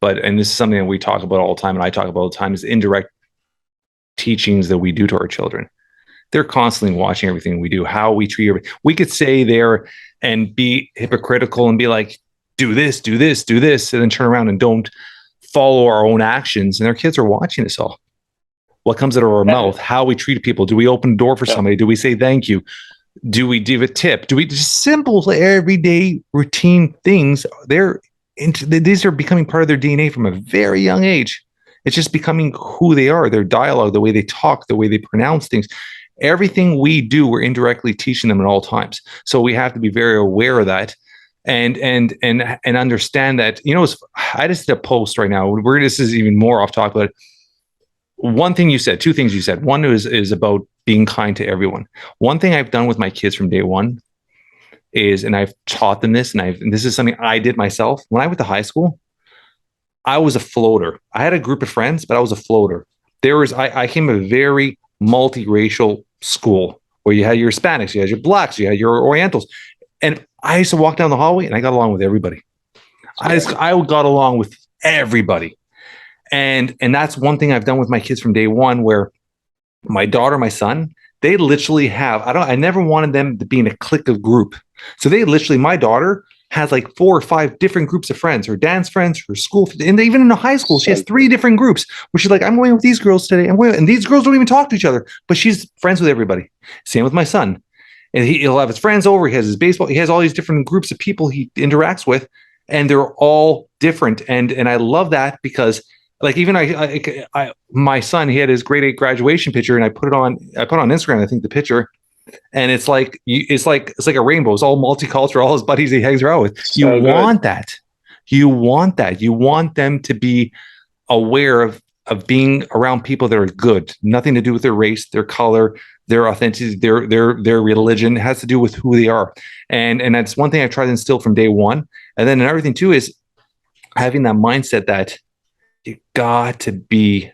and this is something that we talk about all the time, and I talk about all the time, is indirect teachings that we do to our children. They're constantly watching everything we do, how we treat everything. We could say there and be hypocritical and be like, do this, and then turn around and don't follow our own actions. And our kids are watching us all. What comes out of our mouth, how we treat people. Do we open the door for somebody? Do we say thank you? Do we give a tip? Do we just simple everyday routine things? These are becoming part of their DNA from a very young age. It's just becoming who they are, their dialogue, the way they talk, the way they pronounce things. Everything we do, we're indirectly teaching them at all times. So we have to be very aware of that and understand that, I just did a post right now. This is even more off topic, but two things you said. One is about being kind to everyone. One thing I've done with my kids from day one is, and I've taught them this, and this is something I did myself. When I went to high school, I was a floater. I had a group of friends, but I was a floater. I came from a very multiracial school where you had your Hispanics, you had your Blacks, you had your Orientals. And I used to walk down the hallway and I got along with everybody. I got along with everybody. And that's one thing I've done with my kids from day one, where my daughter, my son, they literally I never wanted them to be in a clique of group. So my daughter has like 4 or 5 different groups of friends, her dance friends, her school, and even in the high school, she has 3 different groups where she's like, I'm going with these girls today. And these girls don't even talk to each other, but she's friends with everybody. Same with my son. And he'll have his friends over. He has his baseball. He has all these different groups of people he interacts with, and they're all different. And I love that because, like, even my son, he had his grade 8 graduation picture, and I put on Instagram, I think, the picture, And it's like it's like a rainbow. It's all multicultural. All his buddies he hangs around with. So You want that. You want that. You want them to be aware of being around people that are good. Nothing to do with their race, their color, their authenticity, their religion. It has to do with who they are. And that's one thing I tried to instill from day one. And then another thing too is having that mindset that you got to be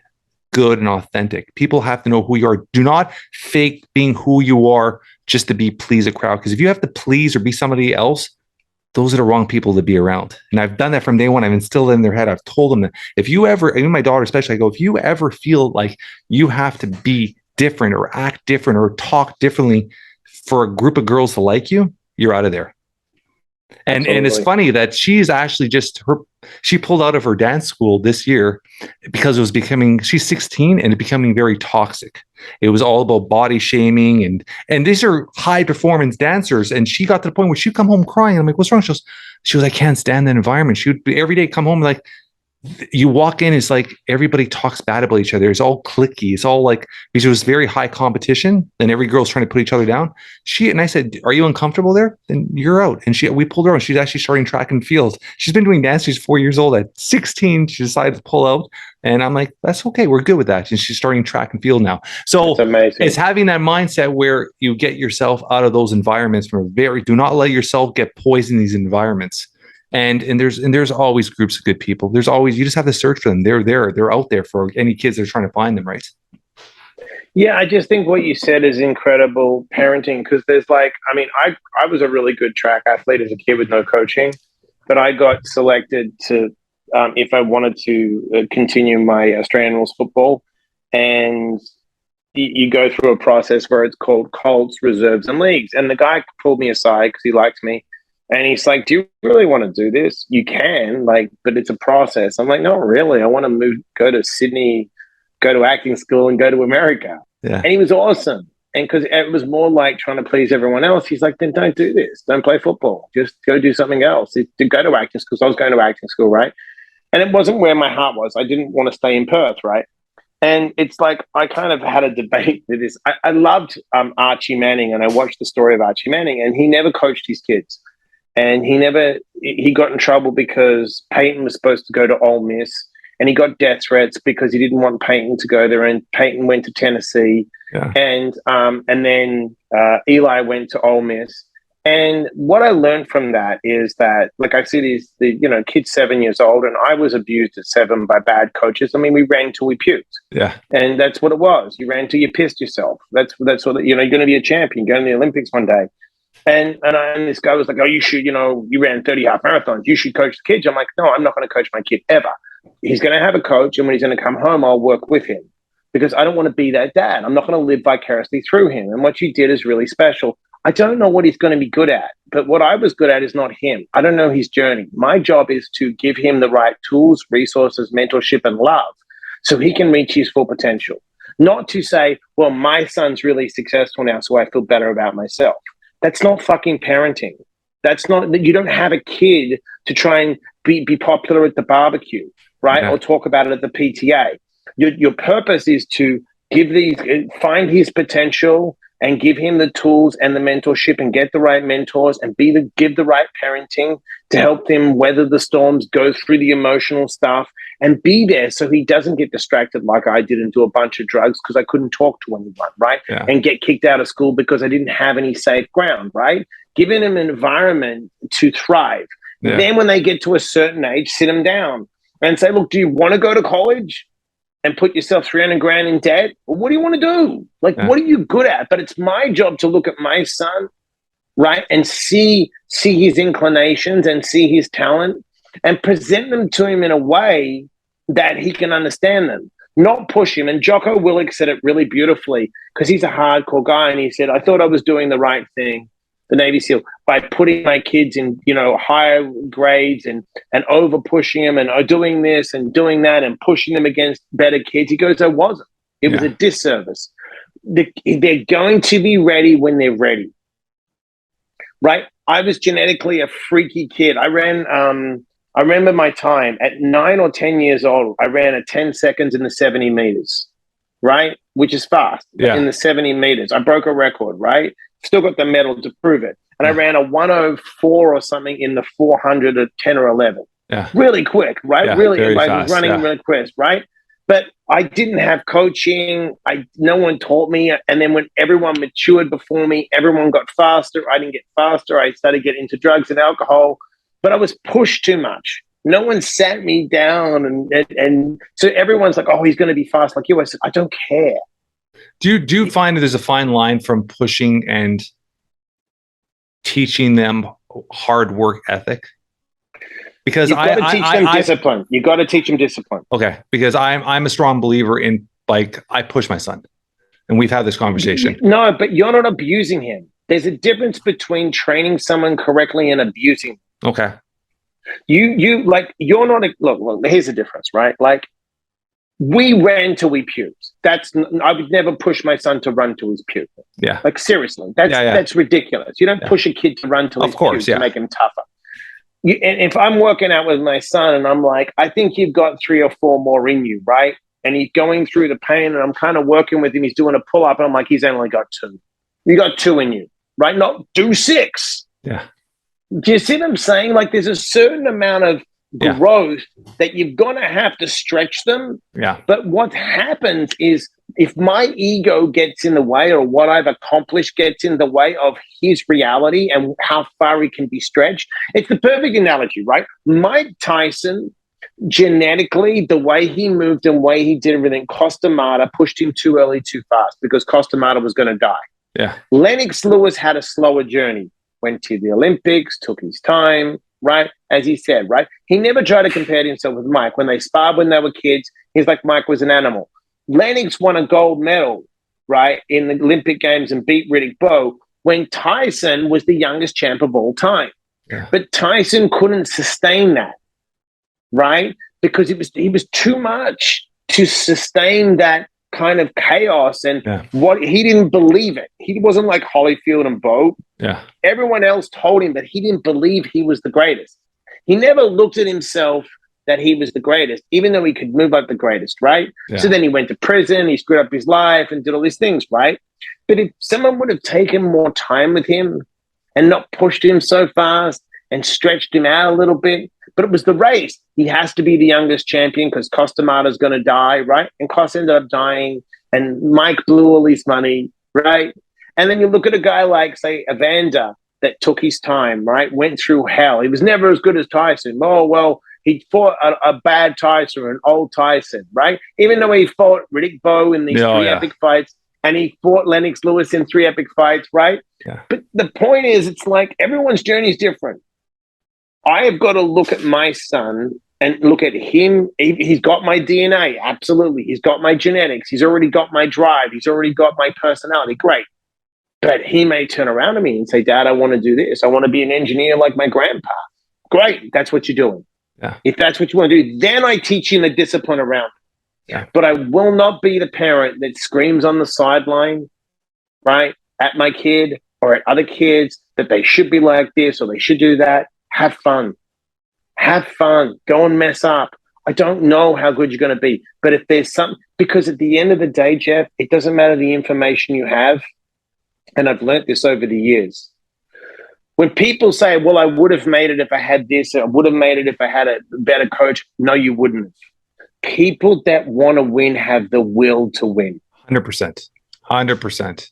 good and authentic. People have to know who you are. Do not fake being who you are just to please a crowd. Because if you have to please or be somebody else, those are the wrong people to be around. And I've done that from day one. I've instilled it in their head. I've told them that if you ever, even my daughter especially, I go, if you ever feel like you have to be different or act different or talk differently for a group of girls to like you, you're out of there. And it's funny that she's actually she pulled out of her dance school this year because it was she's 16 and it becoming very toxic. It was all about body shaming and these are high performance dancers. And she got to the point where she'd come home crying. I'm like, what's wrong? She was, I can't stand that environment. She would every day come home like, you walk in, it's like everybody talks bad about each other. It's all cliquey. It's all like, because it was very high competition and every girl's trying to put each other down. And I said, are you uncomfortable there? Then you're out. And we pulled her out. She's actually starting track and field. She's been doing dance. She's 4 years old. At 16, she decided to pull out. And I'm like, that's okay. We're good with that. And she's starting track and field now. So it's having that mindset where you get yourself out of those environments do not let yourself get poisoned in these environments. And there's always groups of good people. There's always, you just have to search for them. They're there. They're out there for any kids that are trying to find them, right? Yeah, I just think what you said is incredible parenting, because there's I was a really good track athlete as a kid with no coaching, but I got selected to, if I wanted to continue my Australian rules football, and you go through a process where it's called Colts, Reserves and Leagues. And the guy pulled me aside because he liked me. And he's like, do you really want to do this? You can, but it's a process. I'm like, no, really. I want to go to Sydney, go to acting school and go to America. Yeah. And he was awesome. And because it was more like trying to please everyone else, he's like, then don't do this. Don't play football. Just go do something else. To go to acting school. So I was going to acting school, right? And it wasn't where my heart was. I didn't want to stay in Perth, right? And it's like, I kind of had a debate with this. I loved Archie Manning, and I watched the story of Archie Manning, and he never coached his kids. And he got in trouble because Peyton was supposed to go to Ole Miss, and he got death threats because he didn't want Peyton to go there, and Peyton went to Tennessee. Yeah. And then Eli went to Ole Miss. And what I learned from that is that, I see the kids 7 years old, and I was abused at 7 by bad coaches. I mean, we ran till we puked. Yeah. And that's what it was. You ran till you pissed yourself. That's what, you're going to be a champion, go to the Olympics one day. And this guy was like, oh, you should, you ran 30 half marathons. You should coach the kids. I'm like, no, I'm not going to coach my kid ever. He's going to have a coach, and when he's going to come home, I'll work with him, because I don't want to be that dad. I'm not going to live vicariously through him. And what you did is really special. I don't know what he's going to be good at, but what I was good at is not him. I don't know his journey. My job is to give him the right tools, resources, mentorship, and love so he can reach his full potential. Not to say, well, my son's really successful now, so I feel better about myself. That's not fucking parenting. That's not, you don't have a kid to try and be popular at the barbecue, right? Yeah. Or talk about it at the PTA. Your purpose is to find his potential and give him the tools and the mentorship, and get the right mentors, and give the right parenting to help them weather the storms, go through the emotional stuff, and be there so he doesn't get distracted like I did and do a bunch of drugs because I couldn't talk to anyone, right? Yeah. And get kicked out of school because I didn't have any safe ground, right? Giving them an environment to thrive. Yeah. Then when they get to a certain age, sit them down and say, look, do you want to go to college and put yourself 300 grand in debt? Or what do you want to do? What are you good at? But it's my job to look at my son, right? And see his inclinations and see his talent and present them to him in a way that he can understand them, not push him. And Jocko Willink said it really beautifully, because he's a hardcore guy. And he said, I thought I was doing the right thing, the Navy SEAL, by putting my kids in, higher grades and over pushing them and doing this and doing that and pushing them against better kids. He goes, I wasn't. It was a disservice. They're going to be ready when they're ready, right? I was genetically a freaky kid. I remember my time at 9 or 10 years old. I ran at 10 seconds in the 70 meters. right? Which is fast Yeah. in the 70 meters. I broke a record, right? Still got the medal to prove it. And I ran a 104 or something in the 400 at 10 or 11. Yeah. Really quick, right? Yeah, really, very I fast, was running really quick, right? But I didn't have coaching. No one taught me. And then when everyone matured before me, everyone got faster. I didn't get faster. I started getting into drugs and alcohol, but I was pushed too much. No one sat me down. And so everyone's like, oh, he's going to be fast like you. I said, I don't care. Do you find that there's a fine line from pushing and teaching them hard work ethic? Because you've got to teach them discipline. You got to teach them discipline. Okay, because I'm a strong believer in, like, I push my son, and we've had this conversation. No, but you're not abusing him. There's a difference between training someone correctly and abusing. Okay. You like, you're not look. Here's the difference, right? Like, we ran till we puked. I would never push my son to run till he's puked. Yeah. Like, seriously, that's ridiculous. You don't push a kid to run till he's puked to make him tougher. And if I'm working out with my son and I'm like, I think you've got 3 or 4 more in you, right? And he's going through the pain and I'm kind of working with him. He's doing a pull-up and I'm like, he's only got 2. You got 2 in you, right? Not do 6. Yeah. Do you see what I'm saying? Like, there's a certain amount of growth that you've got to have to stretch them. Yeah. But what happens is, if my ego gets in the way, or what I've accomplished gets in the way of his reality and how far he can be stretched, it's the perfect analogy, right? Mike Tyson, genetically, the way he moved and way he did everything, Costamata pushed him too early, too fast, because Costamata was going to die. Yeah. Lennox Lewis had a slower journey, went to the Olympics, took his time, right? As he said, right? He never tried to compare himself with Mike. When they sparred when they were kids, he's like, Mike was an animal. Lennox won a gold medal, right, in the Olympic Games and beat Riddick Bowe when Tyson was the youngest champ of all time. Yeah. But Tyson couldn't sustain that, right? Because he was too much to sustain that kind of chaos, and what he didn't believe it. He wasn't like Holyfield and Bowe. Yeah. Everyone else told him that he didn't believe he was the greatest. He never looked at himself that he was the greatest, even though he could move like the greatest, right? Yeah. So then he went to prison, he screwed up his life and did all these things, right? But if someone would have taken more time with him and not pushed him so fast and stretched him out a little bit, but it was the race. He has to be the youngest champion because Costamata's going to die, right? And Costa ended up dying, and Mike blew all his money, right? And then you look at a guy like, say, Evander, that took his time, right? Went through hell. He was never as good as Tyson. Oh, well, he fought a bad Tyson or an old Tyson, right? Even though he fought Riddick Bowe in these 3 epic fights, and he fought Lennox Lewis in 3 epic fights, right? Yeah. But the point is, it's like everyone's journey is different. I have got to look at my son and look at him. He's got my DNA, absolutely. He's got my genetics. He's already got my drive. He's already got my personality. Great. But he may turn around to me and say, Dad, I want to do this. I want to be an engineer like my grandpa. Great. That's what you're doing. Yeah. If that's what you want to do, then I teach him the discipline around it. Yeah. But I will not be the parent that screams on the sideline, right, at my kid or at other kids that they should be like this or they should do that. Have fun. Have fun. Go and mess up. I don't know how good you're going to be. But if there's something, because at the end of the day, Jeff, it doesn't matter the information you have. And I've learned this over the years. When people say, well, I would have made it if I had this, or I would have made it if I had a better coach. No, you wouldn't have. People that want to win have the will to win. 100%. 100%.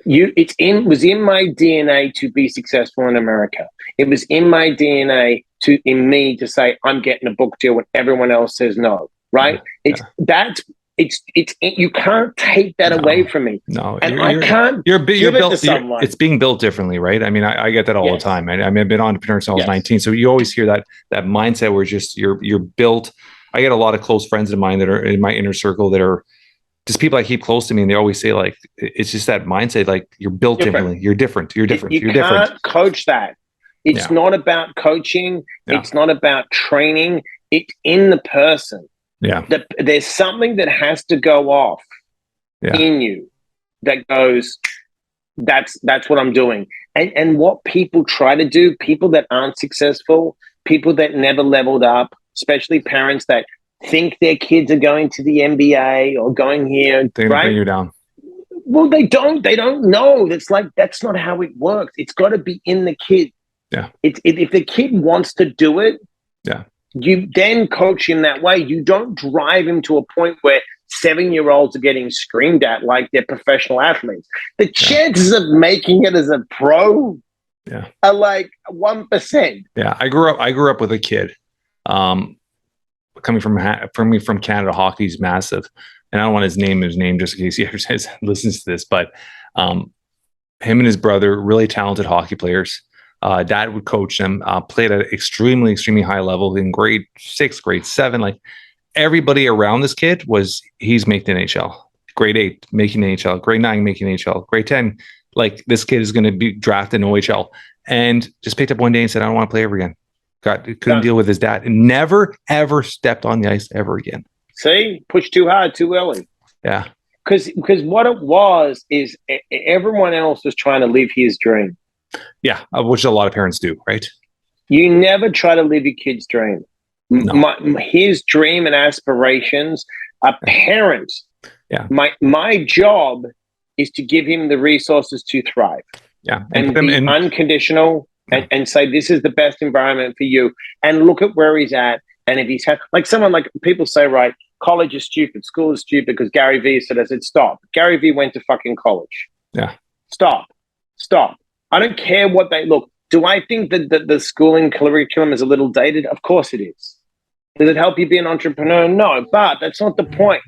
It was in my DNA to be successful in America. It was in my DNA in me to say, I'm getting a book deal when everyone else says no, right? You can't take that away from me. No, and I can't. You're built. It's being built differently, right? I mean, I get that all the time. I mean, I've been an entrepreneur since I was 19, so you always hear that mindset where just you're built. I get a lot of close friends of mine that are in my inner circle that are just people I keep close to me, and they always say, like, it's just that mindset, like, you're built differently. You're different. You're different. You can't coach that. It's not about coaching. It's not about training. It's in the person. Yeah. There's something that has to go off in you that goes, that's what I'm doing. And what people try to do, people that aren't successful, people that never leveled up, especially parents that think their kids are going to the NBA or going here. They're gonna bring you down. Well, they don't know. It's like, that's not how it works. It's got to be in the kid. Yeah. If the kid wants to do it, yeah, you then coach him that way. You don't drive him to a point where 7-year-olds are getting screamed at like they're professional athletes. The chances of making it as a pro are like 1%. Yeah, I grew up with a kid, coming from Canada. Hockey's massive, and I don't want his name just in case he ever listens to this. But him and his brother, really talented hockey players. Dad would coach them. Played at an extremely high level in grade 6, grade 7. Like everybody around this kid he's making the NHL. Grade 8 making the NHL. Grade 9 making the NHL. Grade 10, like this kid is going to be drafted in OHL. And just picked up one day and said, "I don't want to play ever again." Couldn't deal with his dad, and never ever stepped on the ice ever again. See, pushed too hard, too early. Yeah, because what it was is everyone else was trying to live his dream. Yeah, which a lot of parents do, right? You never try to live your kid's dream. No. His dream and aspirations are parents. Yeah. My job is to give him the resources to thrive. Yeah, and be unconditional. And say, this is the best environment for you, and look at where he's at. And if he's like someone, like people say, right, college is stupid, school is stupid because Gary Vee said, I said, stop. Gary Vee went to fucking college. Yeah. Stop. I don't care what they look. Do I think that the schooling curriculum is a little dated? Of course it is. Does it help you be an entrepreneur? No, but that's not the point.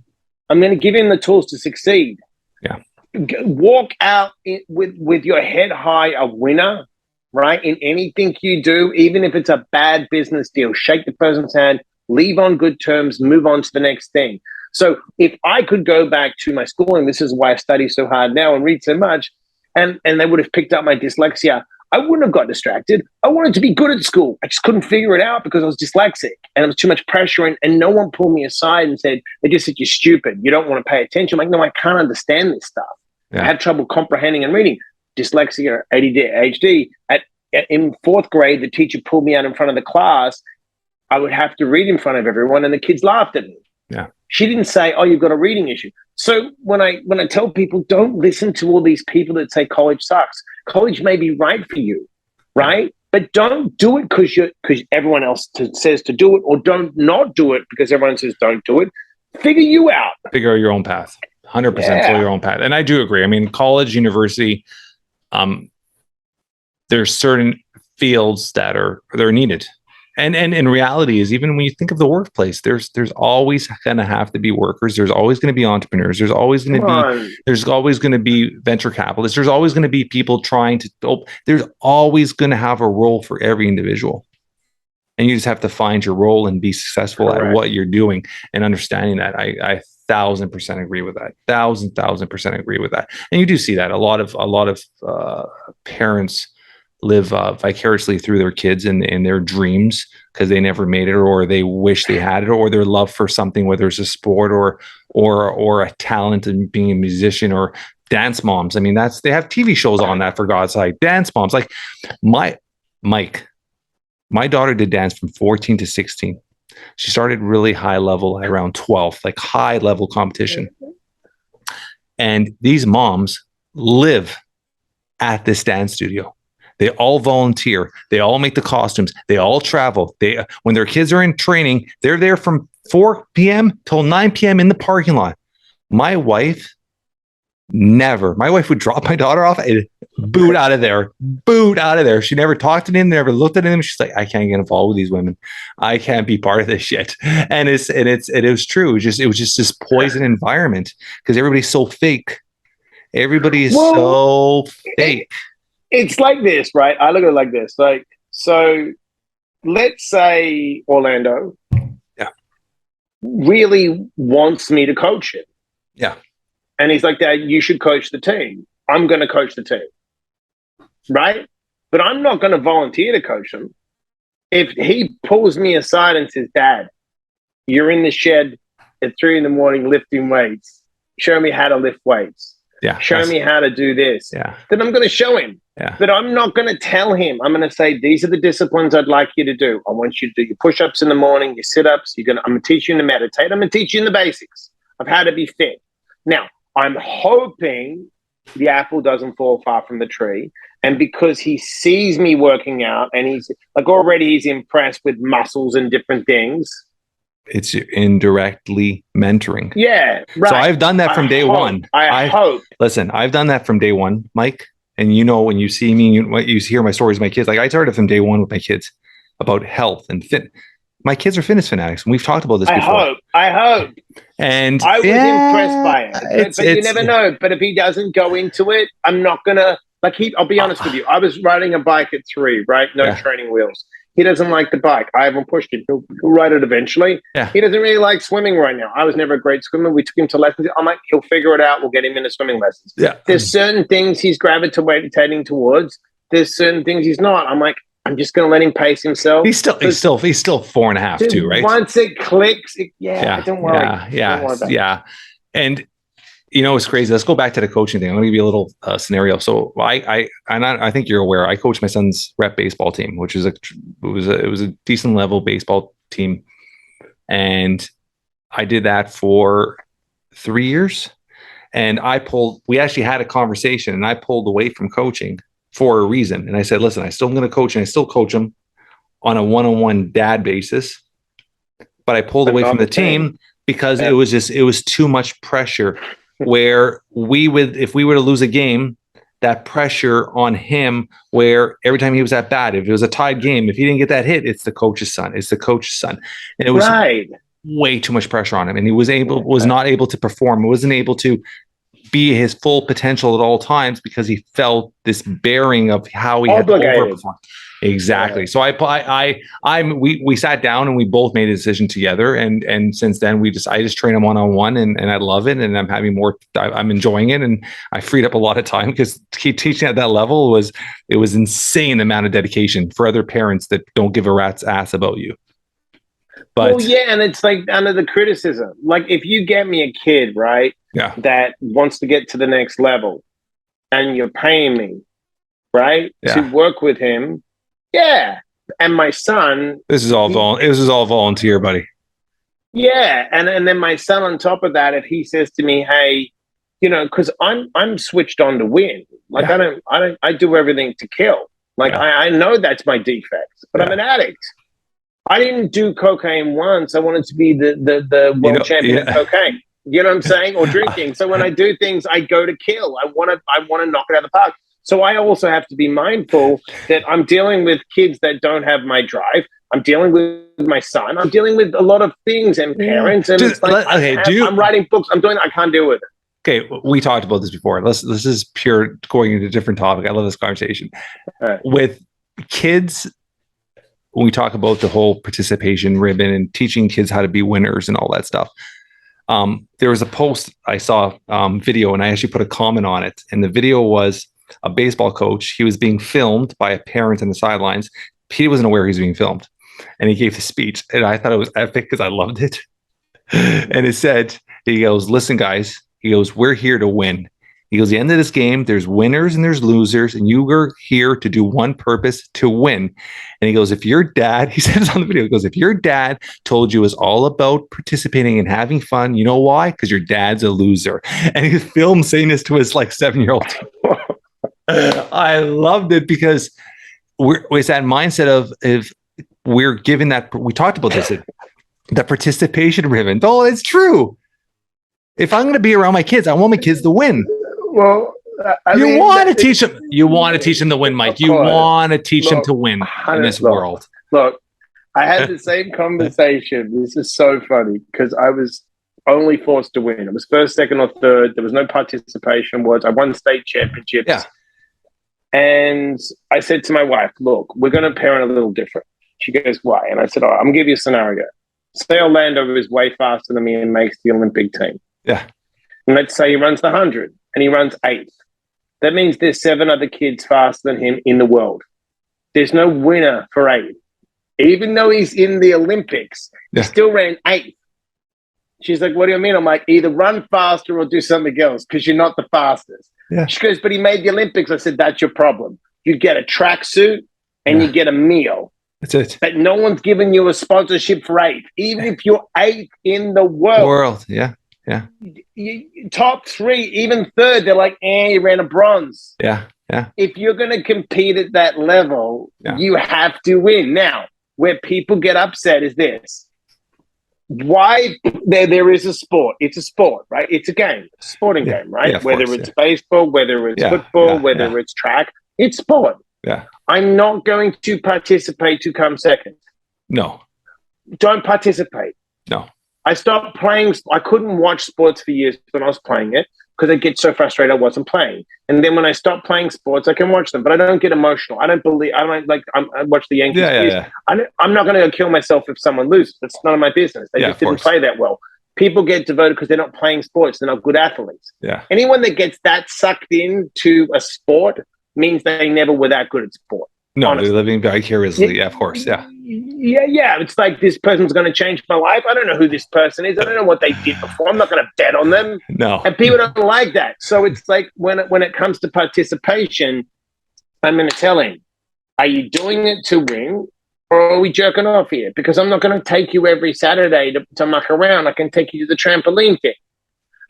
I'm going to give him the tools to succeed. Yeah. Walk out with your head high, a winner. Right? In anything you do, even if it's a bad business deal, shake the person's hand, leave on good terms, move on to the next thing. So if I could go back to my schooling, this is why I study so hard now and read so much, and they would have picked up my dyslexia, I wouldn't have got distracted. I wanted to be good at school. I just couldn't figure it out because I was dyslexic and it was too much pressure, and no one pulled me aside and said, they just said, you're stupid. You don't want to pay attention. I'm like, no, I can't understand this stuff. Yeah. I had trouble comprehending and reading. Dyslexia, ADHD. In 4th grade, the teacher pulled me out in front of the class. I would have to read in front of everyone, and the kids laughed at me. Yeah. She didn't say, "Oh, you've got a reading issue." So when I tell people, don't listen to all these people that say college sucks. College may be right for you, right? But don't do it because everyone else says to do it, or don't not do it because everyone says don't do it. Figure you out. Figure out your own path. 100% for your own path. And I do agree. I mean, college, university, there's certain fields that are needed. And in reality is, even when you think of the workplace, there's always going to have to be workers. There's always going to be entrepreneurs. There's always going to be venture capitalists. There's always going to be people trying to, there's always going to have a role for every individual. And you just have to find your role and be successful at what you're doing, and understanding that. I 1,000% agree with that. 1,000% agree with that. And you do see that a lot of parents live vicariously through their kids and their dreams because they never made it, or they wish they had it, or their love for something, whether it's a sport or a talent in being a musician, or dance moms. I mean, they have TV shows on that, for God's sake. Dance moms. Like my daughter did dance from 14 to 16. She started really high level at around 12, like high level competition. And these moms live at this dance studio. They all volunteer. They all make the costumes. They all travel. When their kids are in training, they're there from 4 p.m. till 9 p.m. in the parking lot. My wife would drop my daughter off and boot out of there. She never talked to them, never looked at them. She's like, I can't get involved with these women. I can't be part of this shit. And it was true. It was just this poison environment because everybody's so fake. Everybody is so fake. It's like this, right? I look at it like this. Like, so let's say Orlando really wants me to coach him. Yeah. And he's like, Dad, you should coach the team. I'm going to coach the team. Right? But I'm not going to volunteer to coach him. If he pulls me aside and says, Dad, you're in the shed at 3 a.m. lifting weights. Show me how to lift weights. Show me how to do this. Then I'm going to show him. But I'm not going to tell him. I'm going to say, these are the disciplines I'd like you to do. I want you to do your push-ups in the morning, your sit-ups. I'm going to teach you to meditate. I'm going to teach you the basics of how to be fit. Now, I'm hoping the apple doesn't fall far from the tree. And because he sees me working out and he's like, already he's impressed with muscles and different things. It's indirectly mentoring. Yeah, right. So I've done that from day one. I hope. Listen, I've done that from day one, Mike. And when you see me, you hear my stories with my kids. Like I started from day one with my kids about health and fit. My kids are fitness fanatics, and we've talked about this before. I hope. And I was impressed by it. But you never know. But if he doesn't go into it, I'm not gonna I'll be honest with you. I was riding a bike at 3, right? No training wheels. He doesn't like the bike. I haven't pushed it. He'll ride it eventually. He doesn't really like swimming right now. I was never a great swimmer. We took him to lessons. I'm like, he'll figure it out. We'll get him into swimming lessons. There's certain things he's gravitating towards. There's certain things he's not. I'm like, I'm just going to let him pace himself. He's still 4.5 too, right? Once it clicks, don't worry. Yeah. And it's crazy. Let's go back to the coaching thing. I'm going to give you a little scenario. So I think you're aware. I coached my son's rep baseball team, which is it was a decent level baseball team, and I did that for 3 years. And we actually had a conversation, and I pulled away from coaching for a reason. And I said, listen, I still going to coach, and I still coach them on a one-on-one dad basis, but I pulled away from the team because it was too much pressure. Where if we were to lose a game, that pressure on him, where every time he was at bat, if it was a tied game, if he didn't get that hit, it's the coach's son. And it was way too much pressure on him. And he was not able to perform. He wasn't able to be his full potential at all times because he felt this bearing of how he had to overperform. Exactly. Yeah. So we sat down and we both made a decision together. And since then I just train him one-on-one and I love it. And I'm enjoying it. And I freed up a lot of time because teaching at that level was insane amount of dedication for other parents that don't give a rat's ass about you. But and it's like under the criticism. Like if you get me a kid, right? Yeah. That wants to get to the next level and you're paying me, right? Yeah. To work with him. Yeah. And my son. This is all volunteer, buddy. Yeah. And then my son on top of that, if he says to me, hey, because I'm switched on to win. Like I do everything to kill. Like I know that's my defect, but I'm an addict. I didn't do cocaine once. I wanted to be the world champion of cocaine. You know what I'm saying? Or drinking. So when I do things, I go to kill. I want to knock it out of the park. So I also have to be mindful that I'm dealing with kids that don't have my drive. I'm dealing with my son. I'm dealing with a lot of things and parents. And it's like, I'm writing books. I can't deal with it. Okay, we talked about this before. This is pure going into a different topic. I love this conversation. With kids, when we talk about the whole participation ribbon and teaching kids how to be winners and all that stuff, there was a post I saw video, and I actually put a comment on it. And the video was a baseball coach. He was being filmed by a parent on the sidelines. He wasn't aware he was being filmed, and he gave the speech. And I thought it was epic because I loved it. And it said, he goes, "Listen, guys," he goes, "we're here to win." He goes, "The end of this game, there's winners and there's losers, and you are here to do one purpose, to win." And he goes, "If your dad," he says on the video, he goes, "if your dad told you it was all about participating and having fun, you know why? Because your dad's a loser." And he filmed saying this to his 7-year-old. I loved it because it's that mindset of if we're given that, we talked about this, that participation ribbon. Oh, it's true. If I'm going to be around my kids, I want my kids to win. Well, you want to teach them. You want to teach them to win, Mike. You want to teach them to win in this world. Look, I had the same conversation. This is so funny because I was only forced to win. It was first, second, or third. There was no participation awards. I won state championships. Yeah. And I said to my wife, "Look, we're going to parent a little different." She goes, "Why?" And I said, "I'm going to give you a scenario. Say Orlando is way faster than me and makes the Olympic team. Yeah. And let's say he runs the 100 and he runs 8th. That means there's 7 other kids faster than him in the world. There's no winner for 8. Even though he's in the Olympics, he still ran 8th. She's like, what do you mean? I'm like, either run faster or do something else because you're not the fastest. Yeah. She goes, but he made the Olympics. I said, that's your problem. You get a tracksuit and you get a meal. That's it. But no one's giving you a sponsorship for 8th. Even if you're 8th in the world. Yeah. Top 3, even 3rd, they're like, you ran a bronze. Yeah. If you're going to compete at that level, you have to win. Now, where people get upset is this. Why there is a sport. It's a sport, right? It's a game, a sporting game, right? Yeah, whether course, it's baseball, whether it's football, whether it's track, it's sport. Yeah. I'm not going to participate to come second. No. Don't participate. No. I stopped playing. I couldn't watch sports for years when I was playing it because I get so frustrated I wasn't playing. And then when I stopped playing sports, I can watch them, but I don't get emotional. I watch the Yankees. Yeah. I'm not going to kill myself if someone loses. That's none of my business. They just didn't play that well. People get devoted because they're not playing sports. They're not good athletes. Yeah. Anyone that gets that sucked into a sport means they never were that good at sport. No, honestly. they're living vicariously. Yeah, of course. Yeah. Yeah. It's like this person's going to change my life. I don't know who this person is. I don't know what they did before. I'm not going to bet on them. No. And people don't like that. So it's like when it comes to participation, I'm going to tell him, are you doing it to win or are we jerking off here? Because I'm not going to take you every Saturday to muck around. I can take you to the trampoline thing.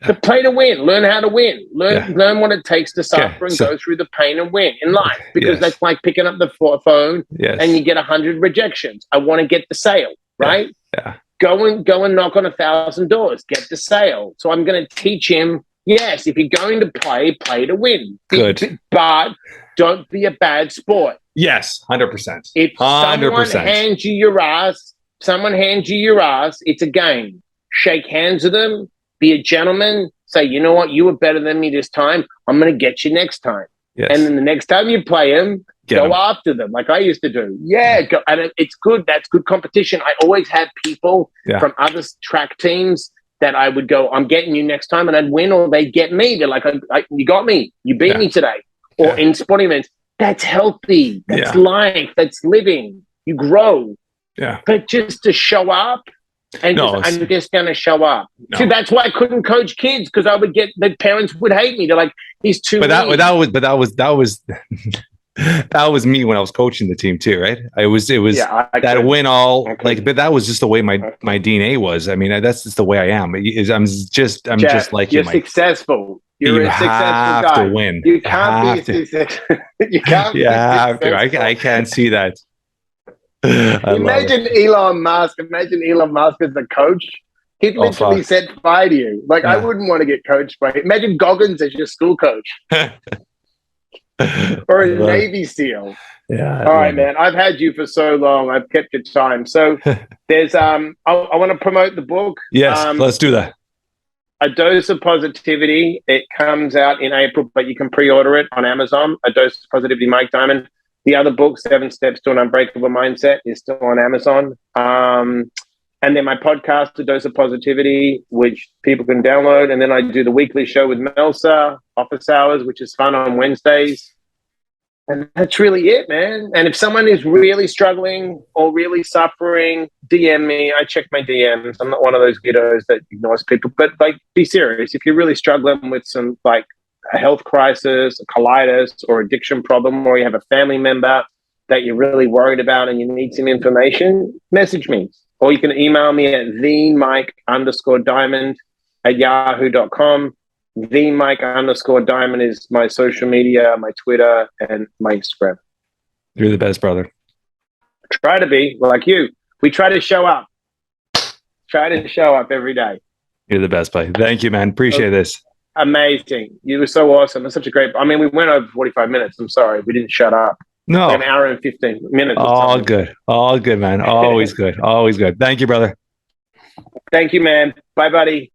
But play to win. Learn how to win. Learn what it takes to suffer and go through the pain and win in life. Because that's like picking up the phone and you get 100 rejections. I want to get the sale, right? Yeah. Go and knock on 1,000 doors. Get the sale. So I'm going to teach him, yes, if you're going to play to win. Good. But don't be a bad sport. Yes, 100%. If someone hands you your ass, it's a game. Shake hands with them. Be a gentleman. Say, you know what? You were better than me this time. I'm going to get you next time. Yes. And then the next time you play them, go after them like I used to do. Yeah. Go, and it's good. That's good competition. I always had people from other track teams that I would go, I'm getting you next time. And I'd win or they'd get me. They're like, you got me. You beat me today. Or in sporting events. That's healthy. That's life. That's living. You grow. Yeah. But just to show up. And I'm just going to show up. No. See, that's why I couldn't coach kids because I would get the parents would hate me. They're like, he's too. But that was that was me when I was coaching the team too, right? It was that win all like, but that was just the way my DNA was. I mean, that's just the way I am. I'm just like you're successful. You're a successful guy. You have to win. You can't be successful. You can't. You have to. I can't see that. Imagine Elon Musk as a coach. He'd literally set fire to you. Like, I wouldn't want to get coached by him. Imagine Goggins as your school coach. Or a Navy SEAL. Yeah. All right, man. I've had you for so long. I've kept your time. So there's I want to promote the book. Yes, let's do that. A Dose of Positivity. It comes out in April, but you can pre-order it on Amazon. A Dose of Positivity, Mike Diamond. The other book, 7 Steps to an Unbreakable Mindset, is still on Amazon. And then my podcast, A Dose of Positivity, which people can download. And then I do the weekly show with Melsa, Office Hours, which is fun on Wednesdays. And that's really it, man. And if someone is really struggling or really suffering, DM me. I check my DMs. I'm not one of those weirdos that ignores people. But, like, be serious. If you're really struggling with some, like, a health crisis, a colitis, or addiction problem, or you have a family member that you're really worried about and you need some information, message me. Or you can email me at themike_diamond@yahoo.com. Themike_diamond is my social media, my Twitter, and my Instagram. You're the best, brother. Try to be like you. We try to show up. Try to show up every day. You're the best, buddy. Thank you, man. Appreciate this. Amazing. You were so awesome. It's such a great... I mean, we went over 45 minutes. I'm sorry. We didn't shut up. No. An hour and 15 minutes. All good. All good, man. Always good. Always good. Thank you, brother. Thank you, man. Bye, buddy.